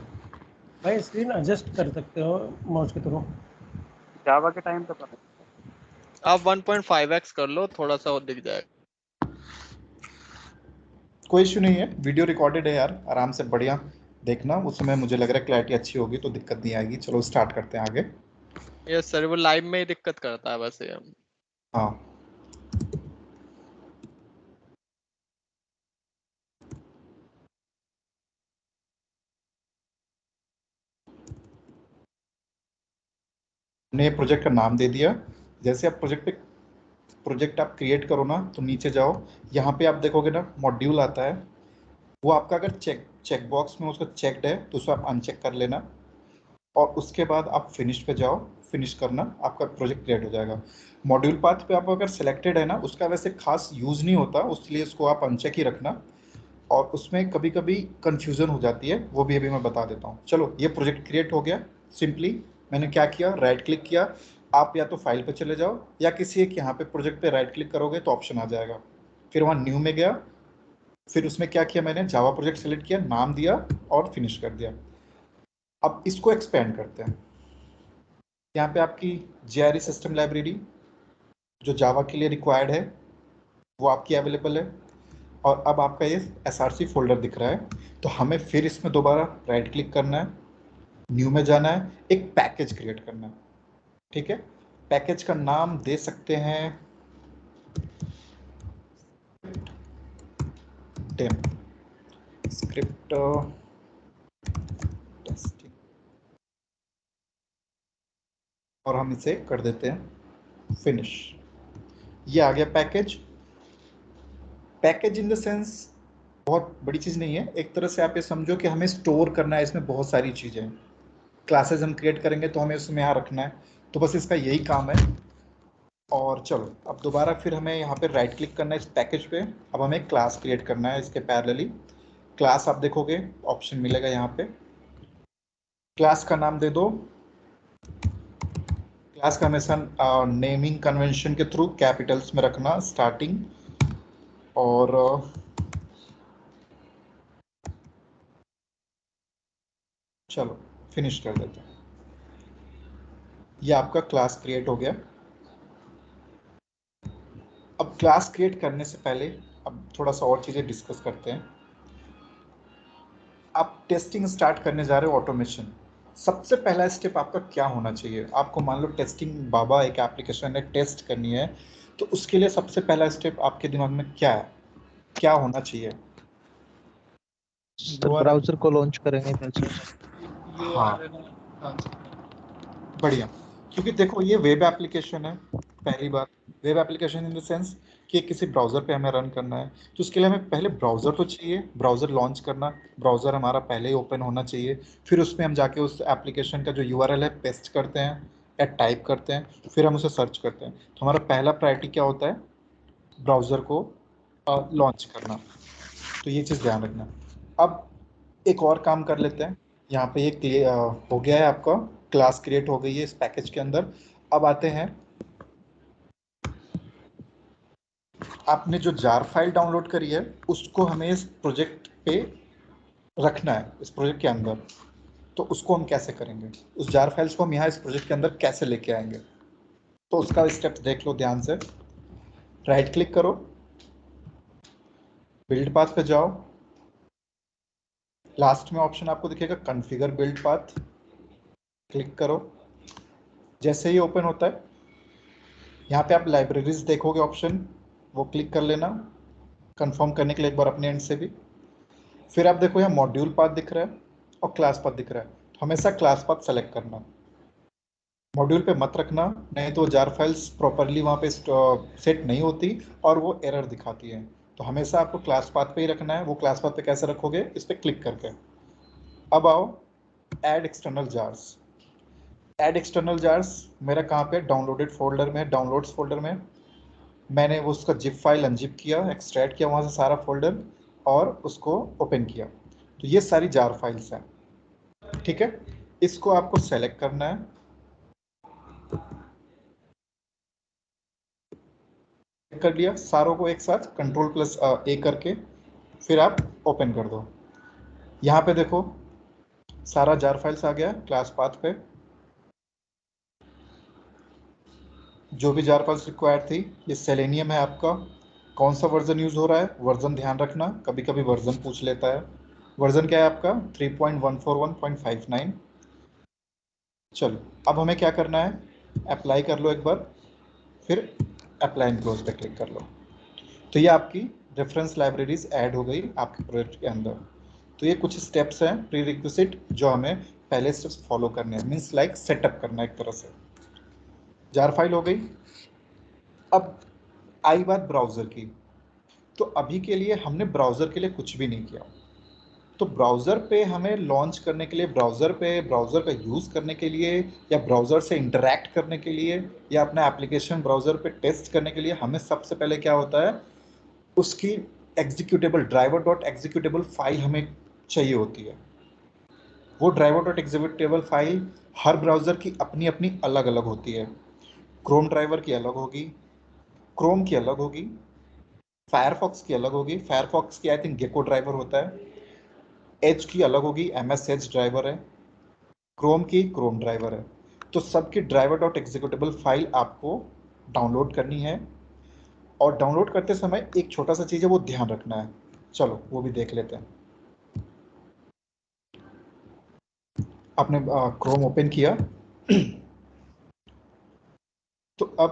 भाई स्क्रीन एडजस्ट कर सकते हो माउस के थ्रू। जावा के टाइम पे पता आप 1.5x कर लो, थोड़ा सा और दिख जाएगा। कोई इशू नहीं है, वीडियो रिकॉर्डेड है यार, आराम से बढ़िया देखना, उसमें मुझे लग रहा है क्लैरिटी अच्छी होगी तो दिक्कत नहीं आएगी। चलो स्टार्ट करते हैं आगे। यस सर, वो लाइव में ही दिक्कत करता है वैसे। हाँ ने प्रोजेक्ट का नाम दे दिया। जैसे आप प्रोजेक्ट आप क्रिएट करो ना, तो नीचे जाओ, यहाँ पे आप देखोगे ना मॉड्यूल आता है, वो आपका अगर चेक बॉक्स में उसको चेक्ड है तो उसको आप अनचेक कर लेना, और उसके बाद आप फिनिश पे जाओ, फिनिश करना, आपका प्रोजेक्ट क्रिएट हो जाएगा। मॉड्यूल पाथ पे आप अगर सिलेक्टेड है ना, उसका वैसे खास यूज़ नहीं होता, उसलिए इसको आप अनचेक ही रखना, और उसमें कभी कभी कंफ्यूजन हो जाती है, वो भी अभी मैं बता देता हूँ। चलो ये प्रोजेक्ट क्रिएट हो गया। सिंपली मैंने क्या किया, राइट क्लिक किया, आप या तो फाइल पे चले जाओ या किसी एक यहाँ पे प्रोजेक्ट पे राइट क्लिक करोगे तो ऑप्शन आ जाएगा। फिर वहाँ न्यू में गया, फिर उसमें क्या किया मैंने, जावा प्रोजेक्ट सेलेक्ट किया, नाम दिया और फिनिश कर दिया। अब इसको एक्सपेंड करते हैं। यहाँ पे आपकी JRE सिस्टम लाइब्रेरी जो जावा के लिए रिक्वायर्ड है वो आपकी अवेलेबल है, और अब आपका ये SRC फोल्डर दिख रहा है, तो हमें फिर इसमें दोबारा राइट क्लिक करना है, न्यू में जाना है, एक पैकेज क्रिएट करना है। ठीक है, पैकेज का नाम दे सकते हैं डेम स्क्रिप्ट टेस्टिंग, और हम इसे कर देते हैं फिनिश। ये आ गया package. Package in the sense बहुत बड़ी चीज़ नहीं है, एक तरह से आप ये समझो कि हमें स्टोर करना है इसमें बहुत सारी चीज़ें, क्लासेस हम क्रिएट करेंगे तो हमें उसमें यहाँ रखना है, तो बस इसका यही काम है। और चलो अब दोबारा फिर हमें यहाँ पे राइट क्लिक करना है इस पैकेज पे, अब हमें क्लास क्रिएट करना है इसके पैरेलली। क्लास आप देखोगे ऑप्शन मिलेगा यहाँ पे, क्लास का नाम दे दो, क्लास का हमेशा नेमिंग कन्वेंशन के थ्रू कैपिटल्स में रखना स्टार्टिंग, और चलो फिनिश कर देते हैं। ये आपका क्लास क्रिएट हो गया। अब क्लास क्रिएट करने से पहले अब थोड़ा सा और चीज़ें डिस्कस करते हैं। आप टेस्टिंग स्टार्ट करने जा रहे हो ऑटोमेशन, सबसे पहला स्टेप आपका क्या होना चाहिए? आपको मान लो टेस्टिंग बाबा एक एप्लीकेशन है, टेस्ट करनी है, तो उसके लिए सबसे पहला स्टेप आपके दिमाग में क्या है, क्या होना चाहिए? ब्राउजर को लॉन्च करेंगे कैसे? हाँ बढ़िया, क्योंकि देखो ये वेब एप्लीकेशन है, पहली बात web application in the sense कि किसी ब्राउज़र पे हमें रन करना है, तो उसके लिए हमें पहले ब्राउज़र तो चाहिए, ब्राउज़र लॉन्च करना, ब्राउज़र हमारा पहले ही ओपन होना चाहिए, फिर उसमें हम जाके उस एप्लीकेशन का जो URL है पेस्ट करते हैं या टाइप करते हैं, फिर हम उसे सर्च करते हैं। तो हमारा पहला प्रायोरिटी क्या होता है, ब्राउज़र को लॉन्च करना, तो ये चीज़ ध्यान रखना। अब एक और काम कर लेते हैं, यहाँ पे ये हो गया है आपका, क्लास क्रिएट हो गई है इस पैकेज के अंदर। अब आते हैं, आपने जो जार फाइल डाउनलोड करी है उसको हमें इस प्रोजेक्ट पे रखना है, इस प्रोजेक्ट के अंदर, तो उसको हम कैसे करेंगे, उस जार फाइल्स को हम यहाँ इस प्रोजेक्ट के अंदर कैसे लेके आएंगे, तो उसका स्टेप्स देख लो ध्यान से। राइट क्लिक करो, बिल्ड पाथ पे जाओ, लास्ट में ऑप्शन आपको दिखेगा कॉन्फ़िगर बिल्ड पाथ, क्लिक करो। जैसे ही ओपन होता है यहाँ पे आप लाइब्रेरीज देखोगे ऑप्शन, वो क्लिक कर लेना कंफर्म करने के लिए एक बार अपने एंड से भी। फिर आप देखो यहाँ मॉड्यूल पाथ दिख रहा है और क्लास पाथ दिख रहा है, तो हमेशा क्लास पाथ सेलेक्ट करना, मॉड्यूल पे मत रखना, नहीं तो जार फाइल्स प्रॉपरली वहाँ पे सेट नहीं होती और वो एरर दिखाती है। तो हमेशा आपको क्लास पाथ पे ही रखना है। वो क्लास पाथ पे कैसे रखोगे, इस पर क्लिक करके। अब आओ add external jars. Add external jars मेरा कहाँ पे, डाउनलोडेड फोल्डर में, डाउनलोड्स फोल्डर में मैंने वो उसका जिप फाइल अनजिप किया, एक्सट्रैक्ट किया वहाँ से सारा फोल्डर और उसको ओपन किया, तो ये सारी जार फाइल्स हैं। ठीक है, इसको आपको सेलेक्ट करना है, कर लिया सारों को एक साथ, Ctrl+A करके फिर आप ओपन कर दो। यहाँ पे देखो सारा जार फाइल्स आ गया क्लास पाथ पे, जो भी जार फाइल्स रिक्वायर्ड थी। ये सेलेनियम है आपका। कौन सा वर्जन यूज हो रहा है, वर्जन ध्यान रखना, कभी कभी वर्जन पूछ लेता है। वर्जन क्या है आपका 3.141.59। चलो अब हमें क्या करना है, अप्लाई कर लो एक बार, फिर अप्लाई एंड क्लोज पे क्लिक कर लो। तो ये आपकी रेफरेंस लाइब्रेरीज ऐड हो गई आपके प्रोजेक्ट के अंदर। तो ये कुछ स्टेप्स हैं प्री रिक्विजिट जो हमें पहले स्टेप्स फॉलो करने हैं, मीन्स लाइक सेटअप करना एक तरह से। जार फाइल हो गई। अब आई बात ब्राउज़र की, तो अभी के लिए हमने ब्राउज़र के लिए कुछ भी नहीं किया। तो ब्राउज़र पे हमें लॉन्च करने के लिए, ब्राउज़र का यूज़ करने के लिए, या ब्राउज़र से इंटरैक्ट करने के लिए, या अपना एप्लीकेशन ब्राउज़र पे टेस्ट करने के लिए हमें सबसे पहले क्या होता है, उसकी एग्जीक्यूटेबल driver.executable फाइल हमें चाहिए होती है। वो driver.executable फाइल हर ब्राउज़र की अपनी अपनी अलग अलग होती है। क्रोम ड्राइवर की अलग होगी, क्रोम की अलग होगी, फायरफॉक्स की अलग होगी। फायरफॉक्स की आई थिंक गेको ड्राइवर होता है। एज की अलग होगी, MS एज ड्राइवर है। क्रोम की क्रोम ड्राइवर है। तो सबकी driver.executable फाइल आपको डाउनलोड करनी है। और डाउनलोड करते समय एक छोटा सा चीज़ है, वो ध्यान रखना है। चलो वो भी देख लेते हैं। आपने क्रोम ओपन किया तो अब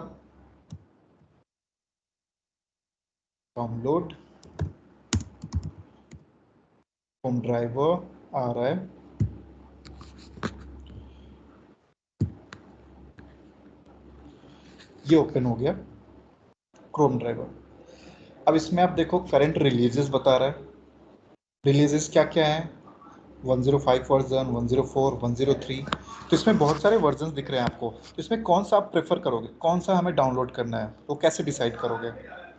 डाउनलोड होम ड्राइवर आ रहा है। ये ओपन हो गया क्रोम ड्राइवर। अब इसमें आप देखो करंट रिलीजेस बता रहा है। रिलीजेस क्या क्या है, 105 वर्जन, 104, 103। तो इसमें बहुत सारे वर्जन दिख रहे हैं आपको। तो इसमें कौन सा आप प्रेफर करोगे, कौन सा हमें डाउनलोड करना है, वो कैसे डिसाइड करोगे?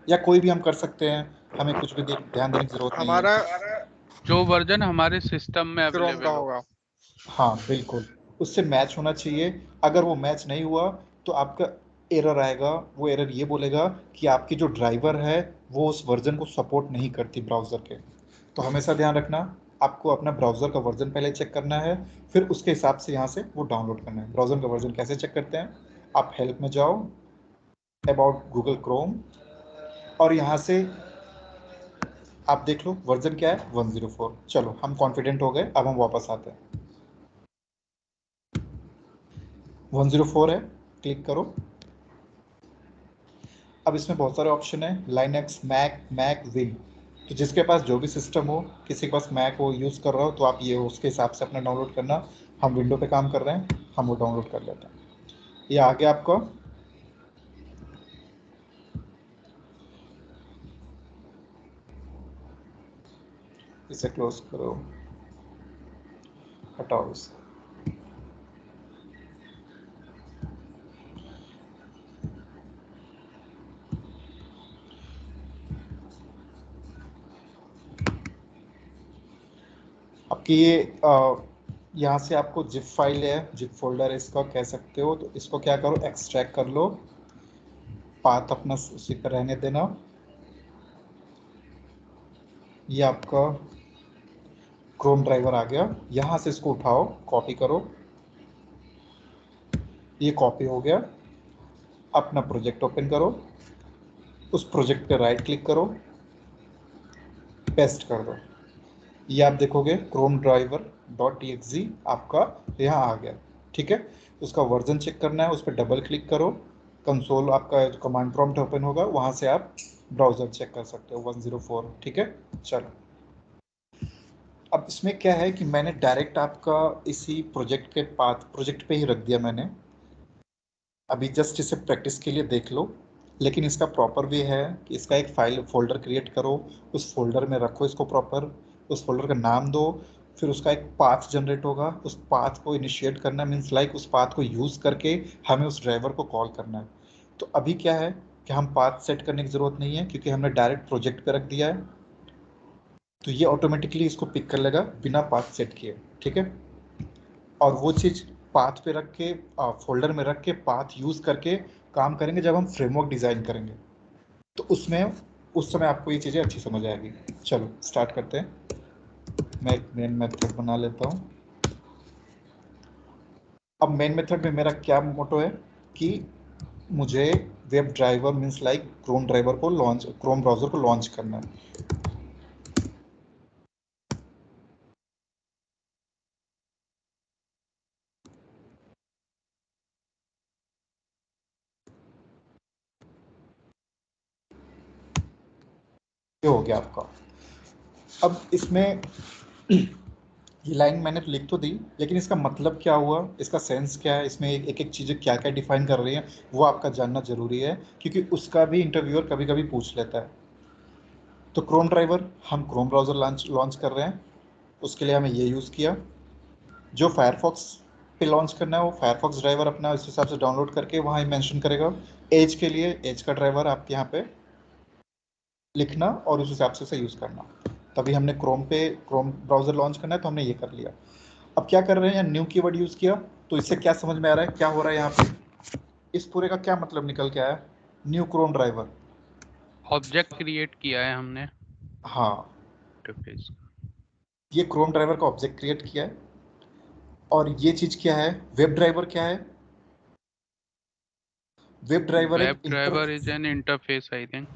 या कोई भी हम कर सकते हैं, हमें कुछ भी ध्यान देने की जरूरत नहीं है। हमारा जो वर्जन हमारे सिस्टम में क्रोम का अवेलेबल हो। होगा। हाँ बिल्कुल, उससे मैच होना चाहिए। अगर वो मैच नहीं हुआ तो आपका एरर आएगा। वो एरर ये बोलेगा कि आपकी जो ड्राइवर है वो उस वर्जन को सपोर्ट नहीं करती ब्राउज़र के। तो हमेशा ध्यान रखना, आपको अपना ब्राउज़र का वर्जन पहले चेक करना है, फिर उसके हिसाब से यहाँ से वो डाउनलोड करना है। ब्राउज़र का वर्जन कैसे चेक करते हैं, आप हेल्प में जाओ, अबाउट गूगल क्रोम, और यहाँ से आप देख लो वर्जन क्या है, 104। चलो हम कॉन्फिडेंट हो गए, अब हम वापस आते हैं। 104 है, क्लिक करो। अब इसमें बहुत सारे ऑप्शन है, लाइनक्स, मैक, विन। तो जिसके पास जो भी सिस्टम हो, किसी के पास मैक हो, यूज़ कर रहा हो, तो आप ये उसके हिसाब से अपना डाउनलोड करना। हम विंडो पे काम कर रहे हैं, हम वो डाउनलोड कर लेते हैं। ये आ गया आपको। इसे क्लोज करो, हटाओ इसे। आपकी ये यहाँ से आपको जिप फाइल है, जिप फोल्डर है, इसका कह सकते हो। तो इसको क्या करो, एक्सट्रैक्ट कर लो, पाथ अपना उसी पर रहने देना। ये आपका क्रोम ड्राइवर आ गया। यहाँ से इसको उठाओ, कॉपी करो। ये कॉपी हो गया। अपना प्रोजेक्ट ओपन करो, उस प्रोजेक्ट पे राइट क्लिक करो, पेस्ट कर दो। ये आप देखोगे क्रोम ड्राइवर .exe आपका यहाँ आ गया। ठीक है, उसका वर्जन चेक करना है, उस पर डबल क्लिक करो, कंसोल आपका कमांड प्रॉम्प्ट ओपन होगा, वहाँ से आप ब्राउज़र चेक कर सकते हो 104। ठीक है, चलो अब इसमें क्या है कि मैंने डायरेक्ट आपका इसी प्रोजेक्ट पे ही रख दिया मैंने। अभी जस्ट इसे प्रैक्टिस के लिए देख लो, लेकिन इसका प्रॉपर वे है कि इसका एक फाइल फोल्डर क्रिएट करो, उस फोल्डर में रखो इसको प्रॉपर, उस फोल्डर का नाम दो, फिर उसका एक पाथ जनरेट होगा, उस पाथ को इनिशिएट करना, मीन्स लाइक उस पाथ को यूज़ करके हमें उस ड्राइवर को कॉल करना है। तो अभी क्या है कि हम पाथ सेट करने की ज़रूरत नहीं है, क्योंकि हमने डायरेक्ट प्रोजेक्ट पे रख दिया है। तो ये ऑटोमेटिकली इसको पिक कर लेगा बिना पाथ सेट किए। ठीक है, और वो चीज़ पाथ पे रख के, फोल्डर में रख के, पाथ यूज़ करके काम करेंगे जब हम फ्रेमवर्क डिज़ाइन करेंगे। तो उसमें उस समय आपको ये चीज़ें अच्छी समझ आएगी। चलो स्टार्ट करते हैं। मैं एक मेन मेथड बना लेता हूँ। अब मेन मेथड में मेरा क्या मोटो है कि मुझे web driver means like chrome driver को लॉन्च, क्रोम ब्राउज़र को लॉन्च करना है। ये हो गया आपका। अब इसमें ये लाइन मैंने तो लिख तो दी, लेकिन इसका मतलब क्या हुआ, इसका सेंस क्या है, इसमें एक एक चीज़ें क्या क्या डिफाइन कर रही हैं, वो आपका जानना जरूरी है, क्योंकि उसका भी इंटरव्यूअर कभी कभी पूछ लेता है। तो क्रोम ड्राइवर, हम क्रोम ब्राउज़र लॉन्च कर रहे हैं, उसके लिए हमें ये यूज़ किया। जो फायरफॉक्स पे लॉन्च करना है वो फायरफॉक्स ड्राइवर अपना इस हिसाब से डाउनलोड करके वहाँ ही मेंशन करेगा। एज के लिए एज का ड्राइवर आपके यहाँ पे लिखना और उस हिसाब से उसे यूज़ करना। तभी हमने क्रोम ब्राउज़र लॉन्च करना है तो हमने ये कर लिया। अब क्या कर रहे हैं, न्यू कीवर्ड यूज़ किया। तो इससे क्या समझ में आ रहा है, क्या हो रहा है यहाँ पे, इस पूरे का क्या मतलब निकल के आया, new Chrome driver. Object create किया है हमने हाँ, इंटरफेस। ये क्रोम ड्राइवर का ऑब्जेक्ट क्रिएट किया है। और ये चीज़ क्या है, वेब ड्राइवर क्या है, वेब ड्राइवर वेब एक driver is an interface I think.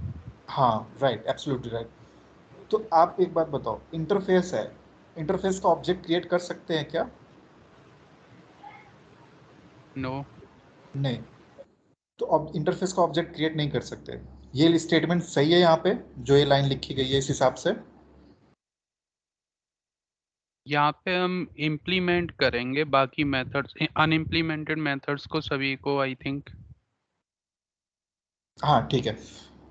हाँ राइट, एब्सोल्युटली राइट। तो आप एक बात बताओ, इंटरफेस है, इंटरफेस का ऑब्जेक्ट क्रिएट कर सकते हैं क्या? नो। नहीं। तो अब इंटरफेस का ऑब्जेक्ट क्रिएट नहीं कर सकते। ये स्टेटमेंट सही है यहाँ पे, जो ये लाइन लिखी गई है इस हिसाब से। यहाँ पे हम इम्प्लीमेंट करेंगे बाकी मेथड्स, अनइम्प्लीमेंटेड मेथड्स को सभी को आई थिंक। हाँ ठीक है।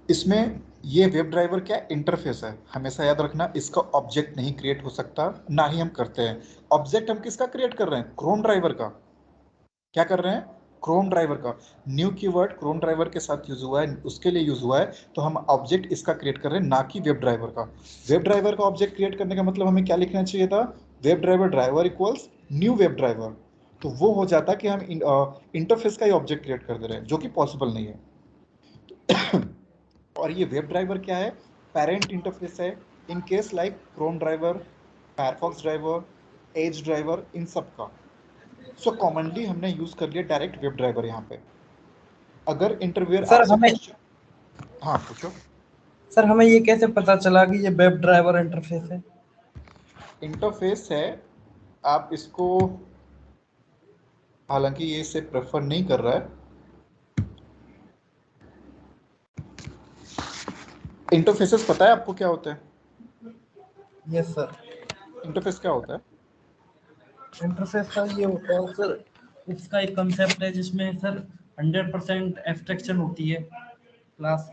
इसमें ये वेब ड्राइवर क्या इंटरफेस है, हमेशा याद रखना, इसका ऑब्जेक्ट नहीं क्रिएट हो सकता, ना ही हम करते हैं। ऑब्जेक्ट हम किसका क्रिएट कर रहे हैं, क्रोम ड्राइवर का। क्या कर रहे हैं, क्रोम ड्राइवर का। न्यू कीवर्ड क्रोम ड्राइवर के साथ यूज हुआ है, उसके लिए यूज हुआ है, तो हम ऑब्जेक्ट इसका क्रिएट कर रहे हैं, ना कि वेब ड्राइवर का। वेब ड्राइवर का ऑब्जेक्ट क्रिएट करने का मतलब हमें क्या लिखना चाहिए था, web driver driver equals new web driver. तो वो हो जाता कि हम इंटरफेस का ही ऑब्जेक्ट क्रिएट कर दे रहे हैं, जो कि पॉसिबल नहीं है। और ये वेब ड्राइवर क्या है, पेरेंट इंटरफेस है, in case like chrome driver, firefox driver, edge driver, इन सब का। सो कॉमनली हमने यूज कर लिया डायरेक्ट वेब ड्राइवर यहाँ पे। अगर इंटरव्यूअर सर आपसे हमें क्वेश्चन, हाँ पूछो। सर हमें ये कैसे पता चला कि ये वेब ड्राइवर इंटरफेस है? इंटरफेस है, आप इसको, हालांकि ये इसे प्रेफर नहीं कर रहा है। इंटरफेसेस पता है आपको क्या होता है, यस सर। इंटरफेस क्या होता है? इंटरफेस का ये होता है सर, इसका एक कंसेप्ट है जिसमें सर 100% एब्स्ट्रैक्शन होती है क्लास।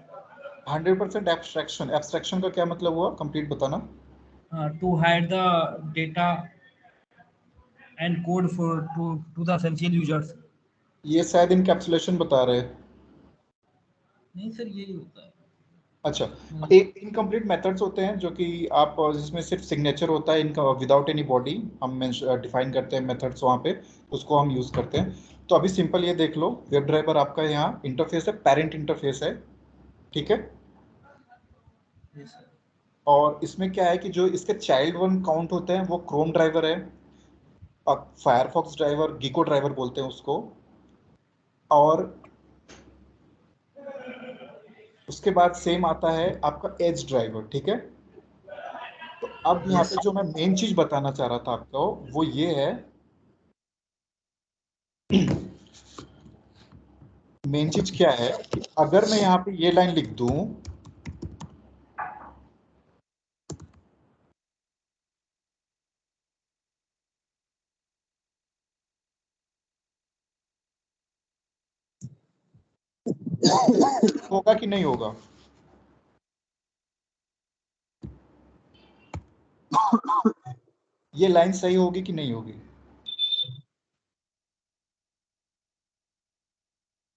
100% एब्स्ट्रैक्शन, एब्स्ट्रैक्शन का क्या मतलब हुआ, कंप्लीट बताना। To hide the data and code for to the essential users. ये शायद इनकैप्सुलेशन बता रहे हैं। नहीं सर यही होता है। अच्छा, एक इनकम्प्लीट मेथड्स होते हैं जो कि आप, जिसमें सिर्फ सिग्नेचर होता है इनका, विदाउट एनी बॉडी, हम डिफाइन करते हैं मेथड्स वहाँ पे, उसको हम यूज़ करते हैं। तो अभी सिंपल ये देख लो, वेब ड्राइवर आपका यहाँ इंटरफेस है, पेरेंट इंटरफेस है, ठीक है। और इसमें क्या है कि जो इसके चाइल्ड वन काउंट होते हैं वो क्रोम ड्राइवर है, फायरफॉक्स ड्राइवर, गीको ड्राइवर बोलते हैं उसको, और उसके बाद सेम आता है आपका एज ड्राइवर, ठीक है। तो अब यहाँ पे जो मैं मेन चीज बताना चाह रहा था आपको वो ये है, मेन चीज क्या है कि अगर मैं यहाँ पे ये लाइन लिख दूं, होगा कि नहीं होगा, ये लाइन सही होगी कि नहीं होगी,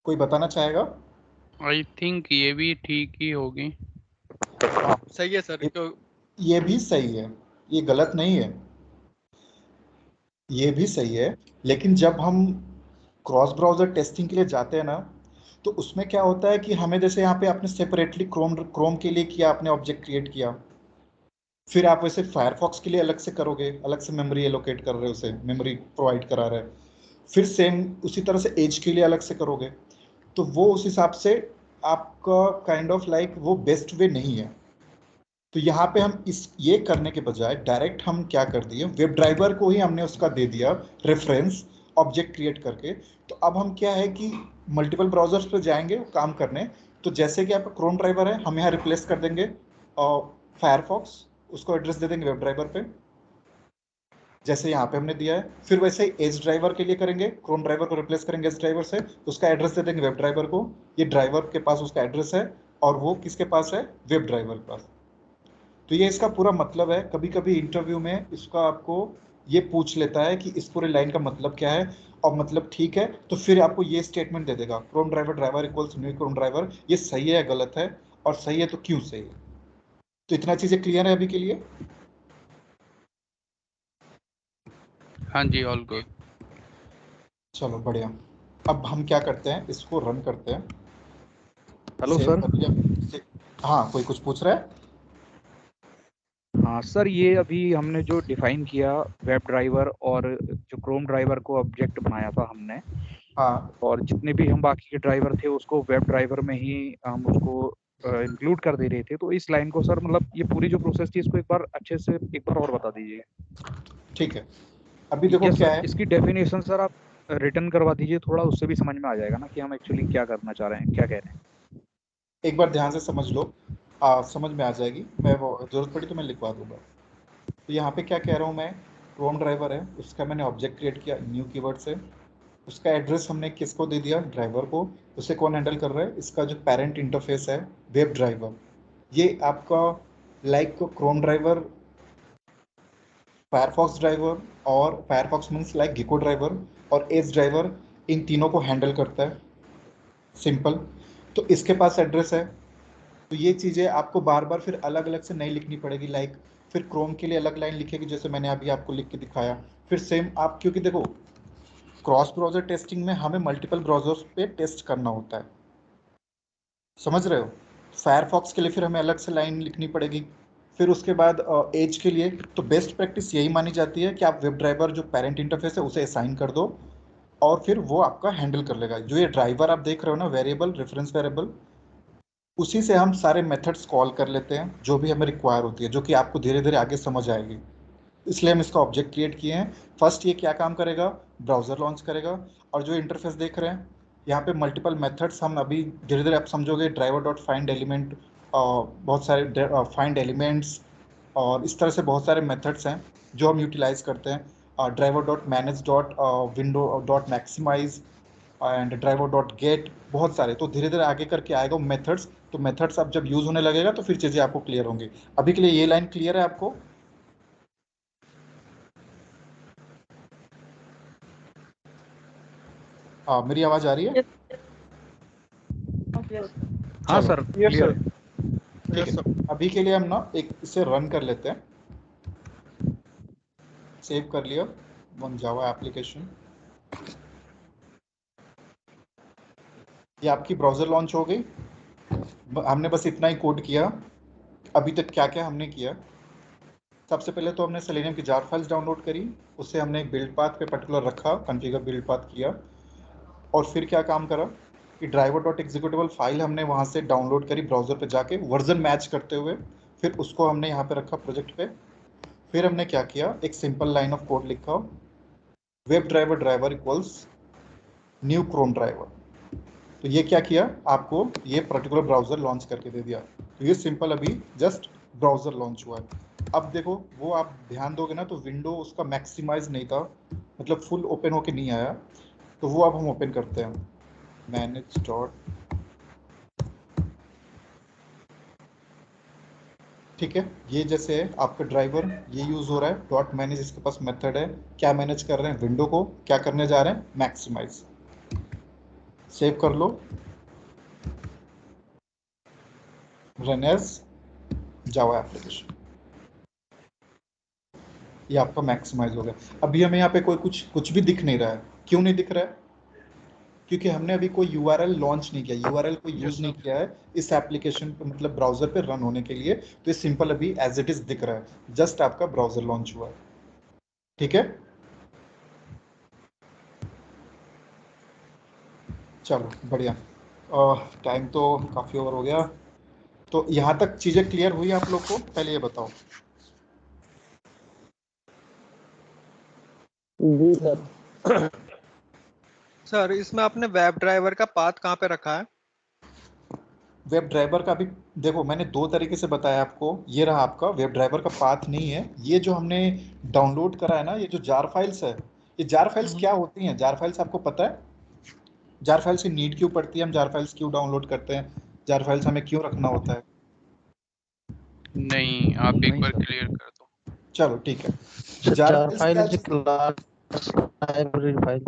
कोई बताना चाहेगा? आई थिंक ये भी ठीक ही होगी। सही है सर। ये भी सही है, ये गलत नहीं है, ये भी सही है। लेकिन जब हम क्रॉस ब्राउजर टेस्टिंग के लिए जाते हैं ना, तो उसमें क्या होता है कि हमें जैसे यहाँ पे आपने सेपरेटली क्रोम के लिए किया, आपने ऑब्जेक्ट क्रिएट किया, फिर आप वैसे फायरफॉक्स के लिए अलग से करोगे, अलग से मेमोरी एलोकेट कर रहे हो, उसे मेमोरी प्रोवाइड करा रहे हैं, फिर सेम उसी तरह से एज के लिए अलग से करोगे, तो वो उस हिसाब से आपका काइंड ऑफ लाइक वो बेस्ट वे नहीं है। तो यहाँ पे हम ये करने के बजाय डायरेक्ट हम क्या कर दिए, वेब ड्राइवर को ही हमने उसका दे दिया रेफरेंस ऑब्जेक्ट क्रिएट करके। तो अब हम क्या है कि मल्टीपल ब्राउजर्स पे जाएंगे काम करने, तो जैसे कि आपका क्रोम ड्राइवर है, हम यहाँ रिप्लेस कर देंगे और फायरफॉक्स, उसको एड्रेस दे देंगे वेब ड्राइवर पे, जैसे यहाँ पे हमने दिया है। फिर वैसे ही एज ड्राइवर के लिए करेंगे, क्रोम ड्राइवर को रिप्लेस करेंगे एज ड्राइवर से, उसका एड्रेस दे देंगे वेब ड्राइवर को, ये ड्राइवर के पास उसका एड्रेस है और वो किसके पास है, वेब ड्राइवर के पास। तो ये इसका पूरा मतलब है। कभी कभी इंटरव्यू में इसका आपको ये पूछ लेता है कि इस पूरे लाइन का मतलब क्या है, और मतलब ठीक है तो फिर आपको ये स्टेटमेंट दे देगा, Chrome driver driver equals new Chrome driver, ये सही है या गलत है, और सही है तो क्यों सही है। तो इतना चीजें क्लियर है अभी के लिए? हाँ जी, ऑल गुड। चलो बढ़िया। अब हम क्या करते हैं, इसको रन करते हैं। Hello save sir. कर लिया। हाँ, कोई कुछ पूछ रहा है? हाँ सर, ये अभी हमने जो डिफाइन किया वेब ड्राइवर और जो क्रोम ड्राइवर को ऑब्जेक्ट बनाया था हमने, हाँ, और जितने भी हम बाकी के ड्राइवर थे उसको वेब ड्राइवर में ही हम उसको इंक्लूड कर दे रहे थे। तो इस लाइन को सर, मतलब ये पूरी जो प्रोसेस थी इसको एक बार अच्छे से एक बार और बता दीजिए। ठीक है। अभी देखो यस क्या सर, है, इसकी डेफिनेशन सर आप रिटर्न करवा दीजिए थोड़ा, उससे भी समझ में आ जाएगा ना कि हम एक्चुअली क्या करना चाह रहे हैं, क्या कह रहे हैं। एक बार ध्यान से समझ लो, समझ में आ जाएगी। मैं वो जरूरत पड़ी तो मैं लिखवा दूंगा। तो यहाँ पे क्या कह रहा हूँ मैं, क्रोम ड्राइवर है, उसका मैंने ऑब्जेक्ट क्रिएट किया न्यू कीवर्ड से, उसका एड्रेस हमने किसको दे दिया, ड्राइवर को। उसे कौन हैंडल कर रहा है, इसका जो पेरेंट इंटरफेस है वेब ड्राइवर, ये आपका like chrome driver, firefox driver, और फायरफॉक्स मीन्स लाइक गिको ड्राइवर और एज ड्राइवर, इन तीनों को हैंडल करता है। सिंपल। तो इसके पास एड्रेस है, तो ये चीज़ें आपको बार बार फिर अलग अलग से नहीं लिखनी पड़ेगी। लाइक फिर क्रोम के लिए अलग लाइन लिखेगी, जैसे मैंने अभी आपको लिख के दिखाया। फिर सेम आप, क्योंकि देखो क्रॉस ब्राउज़र टेस्टिंग में हमें मल्टीपल ब्राउज़र्स पे टेस्ट करना होता है, समझ रहे हो। फायरफॉक्स के लिए फिर हमें अलग से लाइन लिखनी पड़ेगी। फिर उसके बाद एज के लिए तो बेस्ट प्रैक्टिस यही मानी जाती है कि आप वेब ड्राइवर जो पेरेंट इंटरफेस है उसे असाइन कर दो, और फिर वो आपका हैंडल कर लेगा। जो ये ड्राइवर आप देख रहे हो ना, वेरिएबल, रेफरेंस वेरिएबल, उसी से हम सारे मेथड्स कॉल कर लेते हैं जो भी हमें रिक्वायर होती है, जो कि आपको धीरे धीरे आगे समझ आएगी। इसलिए हम इसका ऑब्जेक्ट क्रिएट किए हैं। फर्स्ट ये क्या काम करेगा, ब्राउज़र लॉन्च करेगा, और जो इंटरफेस देख रहे हैं यहाँ पे मल्टीपल मेथड्स, हम अभी धीरे धीरे आप समझोगे, ड्राइवर डॉट फाइंड एलिमेंट, बहुत सारे फाइंड एलिमेंट्स, और इस तरह से बहुत सारे मेथड्स हैं जो हम यूटिलाइज करते हैं। Driver dot manage dot window dot maximize and driver dot get, बहुत सारे। तो धीरे धीरे आगे करके आएगा मेथड्स। तो मेथड्स अब जब यूज़ होने लगेगा तो फिर चीज़ें आपको क्लियर होंगी। अभी के लिए ये लाइन क्लियर है आपको? मेरी आवाज़ आ रही है? हाँ चलो, सर, क्लियर है। ठीक है। अभी के लिए हम ना एक इसे रन कर लेते हैं। सेव कर लिया, वन जावा एप्लीकेशन। ये आपकी ब्राउज़र लॉन्च हो गई। हमने बस इतना ही कोड किया। अभी तक क्या क्या हमने किया, सबसे पहले तो हमने सेलेनियम की जार फाइल्स डाउनलोड करी, उससे हमने एक बिल्ड पाथ पे पर्टिकुलर रखा, कॉन्फ़िगर बिल्ड पाथ किया, और फिर क्या काम करा कि ड्राइवर डॉट एग्जीक्यूटेबल फाइल हमने वहाँ से डाउनलोड करी ब्राउज़र पे जाके, वर्जन मैच करते हुए, फिर उसको हमने यहाँ पे रखा प्रोजेक्ट पे। फिर हमने क्या किया, एक सिंपल लाइन ऑफ कोड लिखा, web driver driver equals new Chrome driver. तो ये क्या किया, आपको ये पर्टिकुलर ब्राउज़र लॉन्च करके दे दिया। तो ये सिंपल अभी जस्ट ब्राउज़र लॉन्च हुआ है। अब देखो, वो आप ध्यान दोगे ना तो विंडो उसका मैक्सिमाइज नहीं था, मतलब फुल ओपन होके नहीं आया। तो वो अब हम ओपन करते हैं, मैनेज डॉट, ठीक है। ये जैसे है आपका ड्राइवर, ये यूज़ हो रहा है, डॉट मैनेज, इसके पास मेथड है। क्या मैनेज कर रहे हैं, विंडो को क्या करने जा रहे हैं, मैक्सिमाइज। सेव कर लो, रन एज जावा एप्लीकेशन। ये आपका मैक्सिमाइज हो गया। अभी हमें यहाँ पे कोई कुछ भी दिख नहीं रहा है। क्यों नहीं दिख रहा है? क्योंकि हमने अभी कोई यूआरएल लॉन्च नहीं किया, यूआरएल को यूज नहीं किया है इस एप्लीकेशन पे, मतलब ब्राउजर पे रन होने के लिए। तो ये सिंपल अभी एज इट इज दिख रहा है, जस्ट आपका ब्राउजर लॉन्च हुआ है। ठीक है, चलो बढ़िया। टाइम तो काफी ओवर हो गया, तो यहाँ तक चीजें क्लियर हुई आप लोग को? पहले ये बताओ। जी सर। सर इसमें आपने वेब ड्राइवर का पाथ कहाँ पे रखा है? वेब ड्राइवर का भी देखो, मैंने दो तरीके से बताया आपको। ये रहा आपका वेब ड्राइवर का पाथ, नहीं है ये जो हमने डाउनलोड करा है ना, ये जो जार फाइल्स है, ये जार फाइल्स क्या होती हैं? जार फाइल्स आपको पता है जार फाइल्स की नीड क्यों पड़ती है, हम जार फाइल्स क्यों डाउनलोड करते हैं, जार फाइल्स हमें क्यों रखना होता है? नहीं, आप एक नहीं बार सर। क्लियर कर दो। चलो ठीक है। Sir jar jar files file क्या इज चीज? Class library file.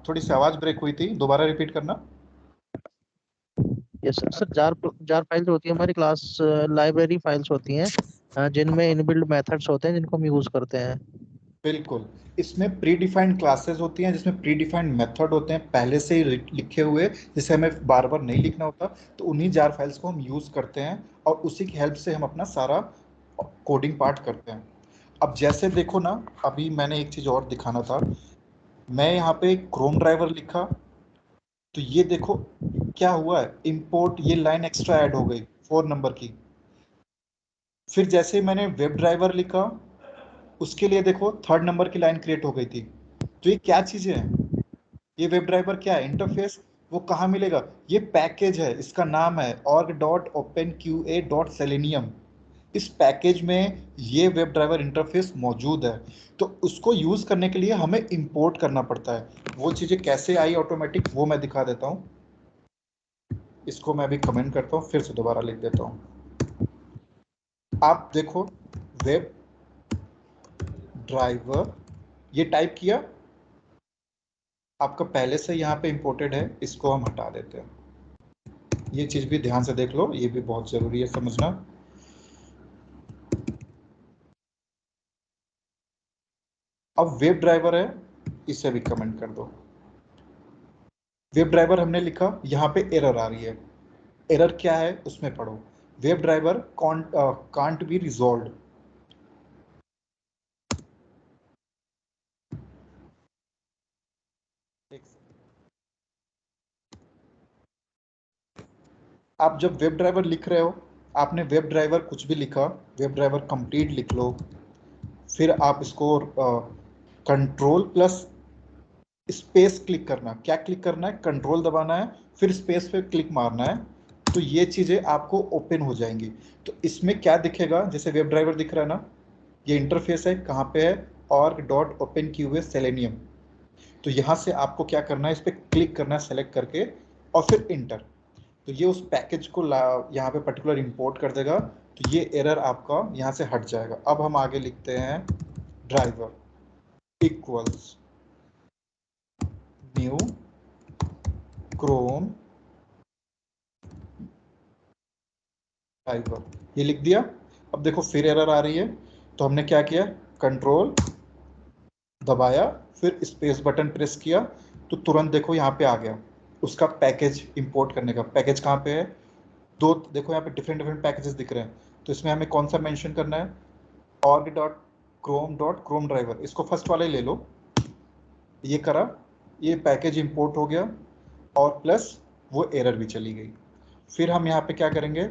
थोड़ी सी आवाज ब्रेक हुई थी, दोबारा रिपीट करना। Yes sir. Sir jar files होती है हमारी क्लास लाइब्रेरी फाइल्स होती हैं, जिनमें इनबिल्ट मेथड्स होते हैं जिनको हम यूज करते हैं। बिल्कुल, इसमें प्री डिफाइंड क्लासेस होती हैं जिसमें प्री डिफाइंड मेथड होते हैं पहले से ही लिखे हुए, जिसे हमें बार बार नहीं लिखना होता। तो उन्हीं जार फाइल्स को हम यूज करते हैं और उसी की हेल्प से हम अपना सारा कोडिंग पार्ट करते हैं। अब जैसे देखो ना, अभी मैंने एक चीज और दिखाना था। मैं यहाँ पे क्रोम ड्राइवर लिखा, तो ये देखो क्या हुआ है, इंपोर्ट, ये लाइन एक्स्ट्रा ऐड हो गई 4 नंबर की। फिर जैसे मैंने वेब ड्राइवर लिखा, उसके लिए देखो 3rd नंबर की लाइन क्रिएट हो गई थी। तो ये क्या चीजें हैं? ये वेब ड्राइवर क्या है? इंटरफेस। वो कहाँ मिलेगा? ये पैकेज है, इसका नाम है org.openqa.selenium। इस पैकेज में ये वेब ड्राइवर इंटरफेस मौजूद है। तो उसको यूज करने के लिए हमें इंपोर्ट करना पड़ता है। वो चीजें कैसे आई ऑटोमेटिक, वो मैं दिखा देता हूँ। इसको मैं अभी कमेंट करता हूँ, फिर से दोबारा लिख देता हूँ। आप देखो, वेब ड्राइवर ये टाइप किया, आपका पहले से यहाँ पे इंपोर्टेड है, इसको हम हटा देते हैं। ये चीज भी ध्यान से देख लो, ये भी बहुत जरूरी है समझना। अब वेब ड्राइवर है, इसे भी कमेंट कर दो। वेब ड्राइवर हमने लिखा, यहाँ पे एरर आ रही है। एरर क्या है उसमें पढ़ो। Web driver can't be resolve. आप जब वेब ड्राइवर लिख रहे हो, आपने वेब ड्राइवर कुछ भी लिखा, वेब ड्राइवर कंप्लीट लिख लो, फिर आप इसको कंट्रोल प्लस स्पेस क्लिक करना। क्या क्लिक करना है? कंट्रोल दबाना है, फिर स्पेस पे क्लिक मारना है। तो ये चीजें आपको ओपन हो जाएंगी। तो इसमें क्या दिखेगा? जैसे वेब ड्राइवर दिख रहा है ना, ये इंटरफेस है, कहाँ पे है? org.openqa.selenium। तो यहाँ से आपको क्या करना है? इस पर क्लिक करना है सेलेक्ट करके, और फिर इंटर। तो ये उस पैकेज को यहाँ पे पर्टिकुलर इंपोर्ट कर देगा। तो ये एरर आपका यहाँ से हट जाएगा। अब हम आगे लिखते हैं driver equals new Chrome driver, ये लिख दिया। अब देखो फिर एरर आ रही है, तो हमने क्या किया? कंट्रोल दबाया, फिर स्पेस बटन प्रेस किया, तो तुरंत देखो यहाँ पे आ गया उसका पैकेज इंपोर्ट करने का। पैकेज कहाँ पे है? दो देखो यहाँ पे डिफरेंट डिफरेंट पैकेजेस दिख रहे हैं। तो इसमें हमें कौन सा मेंशन करना है? org.chrome ड्राइवर, इसको फर्स्ट वाला ही ले लो। ये करा, ये पैकेज इंपोर्ट हो गया, और प्लस वो एरर भी चली गई। फिर हम यहाँ पे क्या करेंगे?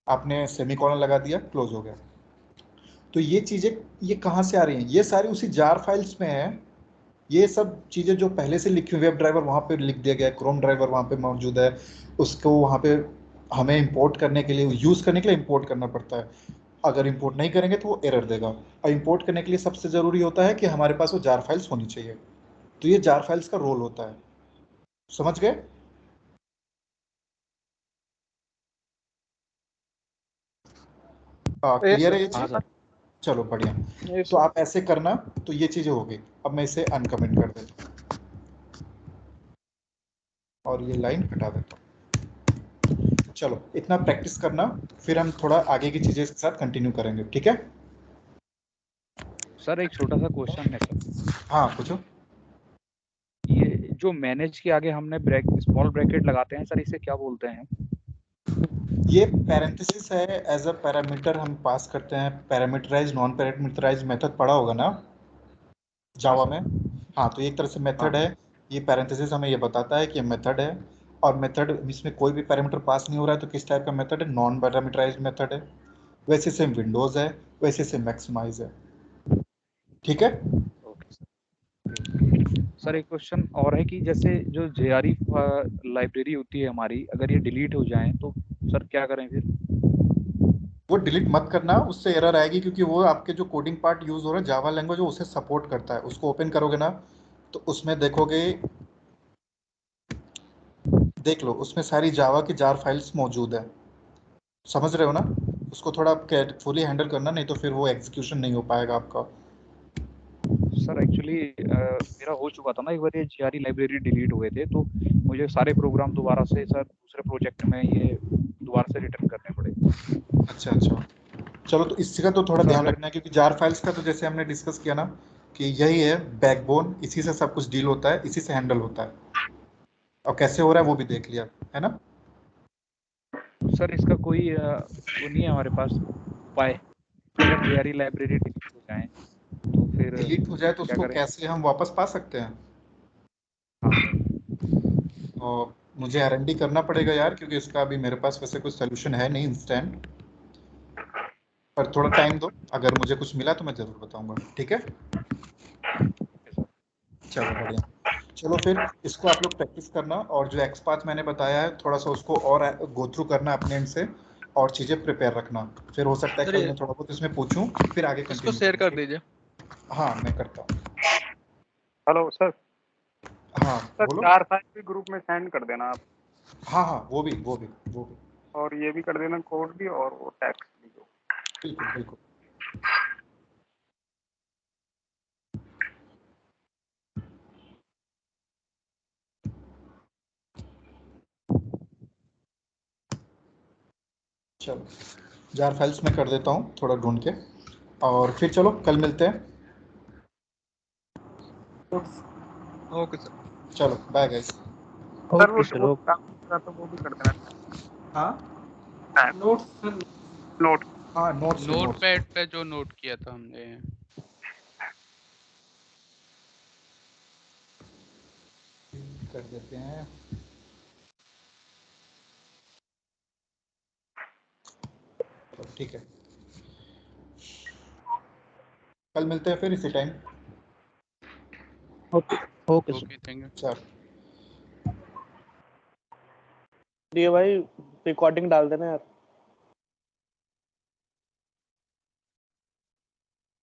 आपने सेमीकोलन लगा दिया, क्लोज हो गया। तो ये चीजें ये कहाँ से आ रही हैं? ये सारी उसी जार फाइल्स में है। ये सब चीजें जो पहले से लिखी हुई, वेब ड्राइवर वहाँ पे लिख दिया गया है, क्रोम ड्राइवर वहाँ पे मौजूद है, उसको वहाँ पे हमें इंपोर्ट करने के लिए, यूज करने के लिए इंपोर्ट करना पड़ता है। अगर इंपोर्ट नहीं करेंगे तो वो एरर देगा। और इंपोर्ट करने के लिए सबसे जरूरी होता है कि हमारे पास वो जार फाइल्स होनी चाहिए। तो ये जार फाइल्स का रोल होता है। समझ गए? क्लियर है ये हाँ चीज? सर। चलो बढ़िया। तो आप ऐसे करना, तो ये चीजें हो गई। अब मैं इसे अनकमेंट कर देता हूँ और ये लाइन हटा देता हूँ। चलो इतना प्रैक्टिस करना, फिर हम थोड़ा आगे की चीजें के साथ कंटिन्यू करेंगे। ठीक है? सर एक छोटा सा क्वेश्चन है सर। हाँ पूछो। जो मैनेज के आगे हमने स्मॉल ब्रैकेट लगाते हैं सर, इसे क्या बोलते हैं? ये पैरेंथेसिस है, एज अ पैरामीटर हम पास करते हैं। पैरामीटराइज नॉन पैरामीटराइज मेथड पढ़ा होगा ना जावा में? हाँ, तो ये एक तरह से मेथड है। ये पैरेंथेसिस हमें ये बताता है कि ये मेथड है, और मेथड इसमें कोई भी पैरामीटर पास नहीं हो रहा है तो किस टाइप का मेथड है? नॉन पैरामीटराइज मेथड है। वैसे सेम विंडोज है, वैसे सेम मैक्सिमाइज है। ठीक है सर एक क्वेश्चन और है कि जैसे जो JRE लाइब्रेरी होती है हमारी, अगर ये डिलीट हो जाए तो सर क्या करें फिर? वो डिलीट मत करना, उससे एरर आएगी, क्योंकि वो आपके जो कोडिंग पार्ट यूज हो रहा है जावा लैंग्वेज वो उसे सपोर्ट करता है। उसको ओपन करोगे ना तो उसमें देखोगे, देख लो उसमें सारी जावा की जार फाइल्स मौजूद है। समझ रहे हो ना? उसको थोड़ा केयरफुली हैंडल करना, नहीं तो फिर वो एग्जीक्यूशन नहीं हो पाएगा आपका। सर एक्चुअली मेरा हो चुका था ना एक बार, ये JRE लाइब्रेरी डिलीट हुए थे, तो मुझे सारे प्रोग्राम दोबारा से सर दूसरे प्रोजेक्ट में ये दोबारा से रिटर्न करने पड़े। अच्छा अच्छा, चलो तो इसका तो थोड़ा सर ध्यान अगर रखना है, क्योंकि जार फाइल्स का तो जैसे हमने डिस्कस किया ना कि यही है बैकबोन, इसी से सब कुछ डील होता है, इसी से हैंडल होता है। और कैसे हो रहा है वो भी देख लिया है ना? सर इसका कोई वो नहीं है हमारे पास उपाय, अगर JRE लाइब्रेरी डिलीट हो जाए तो फिर डिलीट हो जाए तो क्या उसको करें? कैसे हम वापस पा सकते हैं? हाँ सर। और मुझे R&D करना पड़ेगा यार, क्योंकि इसका अभी मेरे पास वैसे कोई सोल्यूशन है नहीं इंस्टेंट, पर थोड़ा टाइम दो, अगर मुझे कुछ मिला तो मैं जरूर बताऊंगा। ठीक है, चलो बढ़िया। चलो फिर इसको आप लोग प्रैक्टिस करना, और जो एक्सपाथ मैंने बताया है थोड़ा सा उसको और गो थ्रू करना अपने एंड से, और चीजें प्रिपेयर रखना। फिर हो सकता है सर कल ये मैं थोड़ा बहुत इसमें पूछूं, फिर आगे इसको कंटिन्यू शेयर कर करें। दीजिए। हाँ मैं करता हूँ। Hello sir. हाँ सर बोलो। 4 फाइल भी ग्रुप में सेंड कर देना आप, हाँ हाँ, वो भी और ये भी कर देना कोड भी और वो टैक्स भी। बिल्कुल बिल्कुल। चलो जार फाइल्स में कर देता हूँ थोड़ा ढूंढ के, और फिर चलो कल मिलते हैं। Okay sir. चलो बाय गाइस। सर वो ओके सर, ओके। तो वो भी कर देना। हाँ नोट्स नोट। हाँ, नोट्स नोटपैड पे जो नोट किया था हमने। कर देते हैं। ठीक है, कल मिलते हैं फिर इसी time. Okay okay sir. Okay thank you. चलो भाई रिकॉर्डिंग डाल देना यार।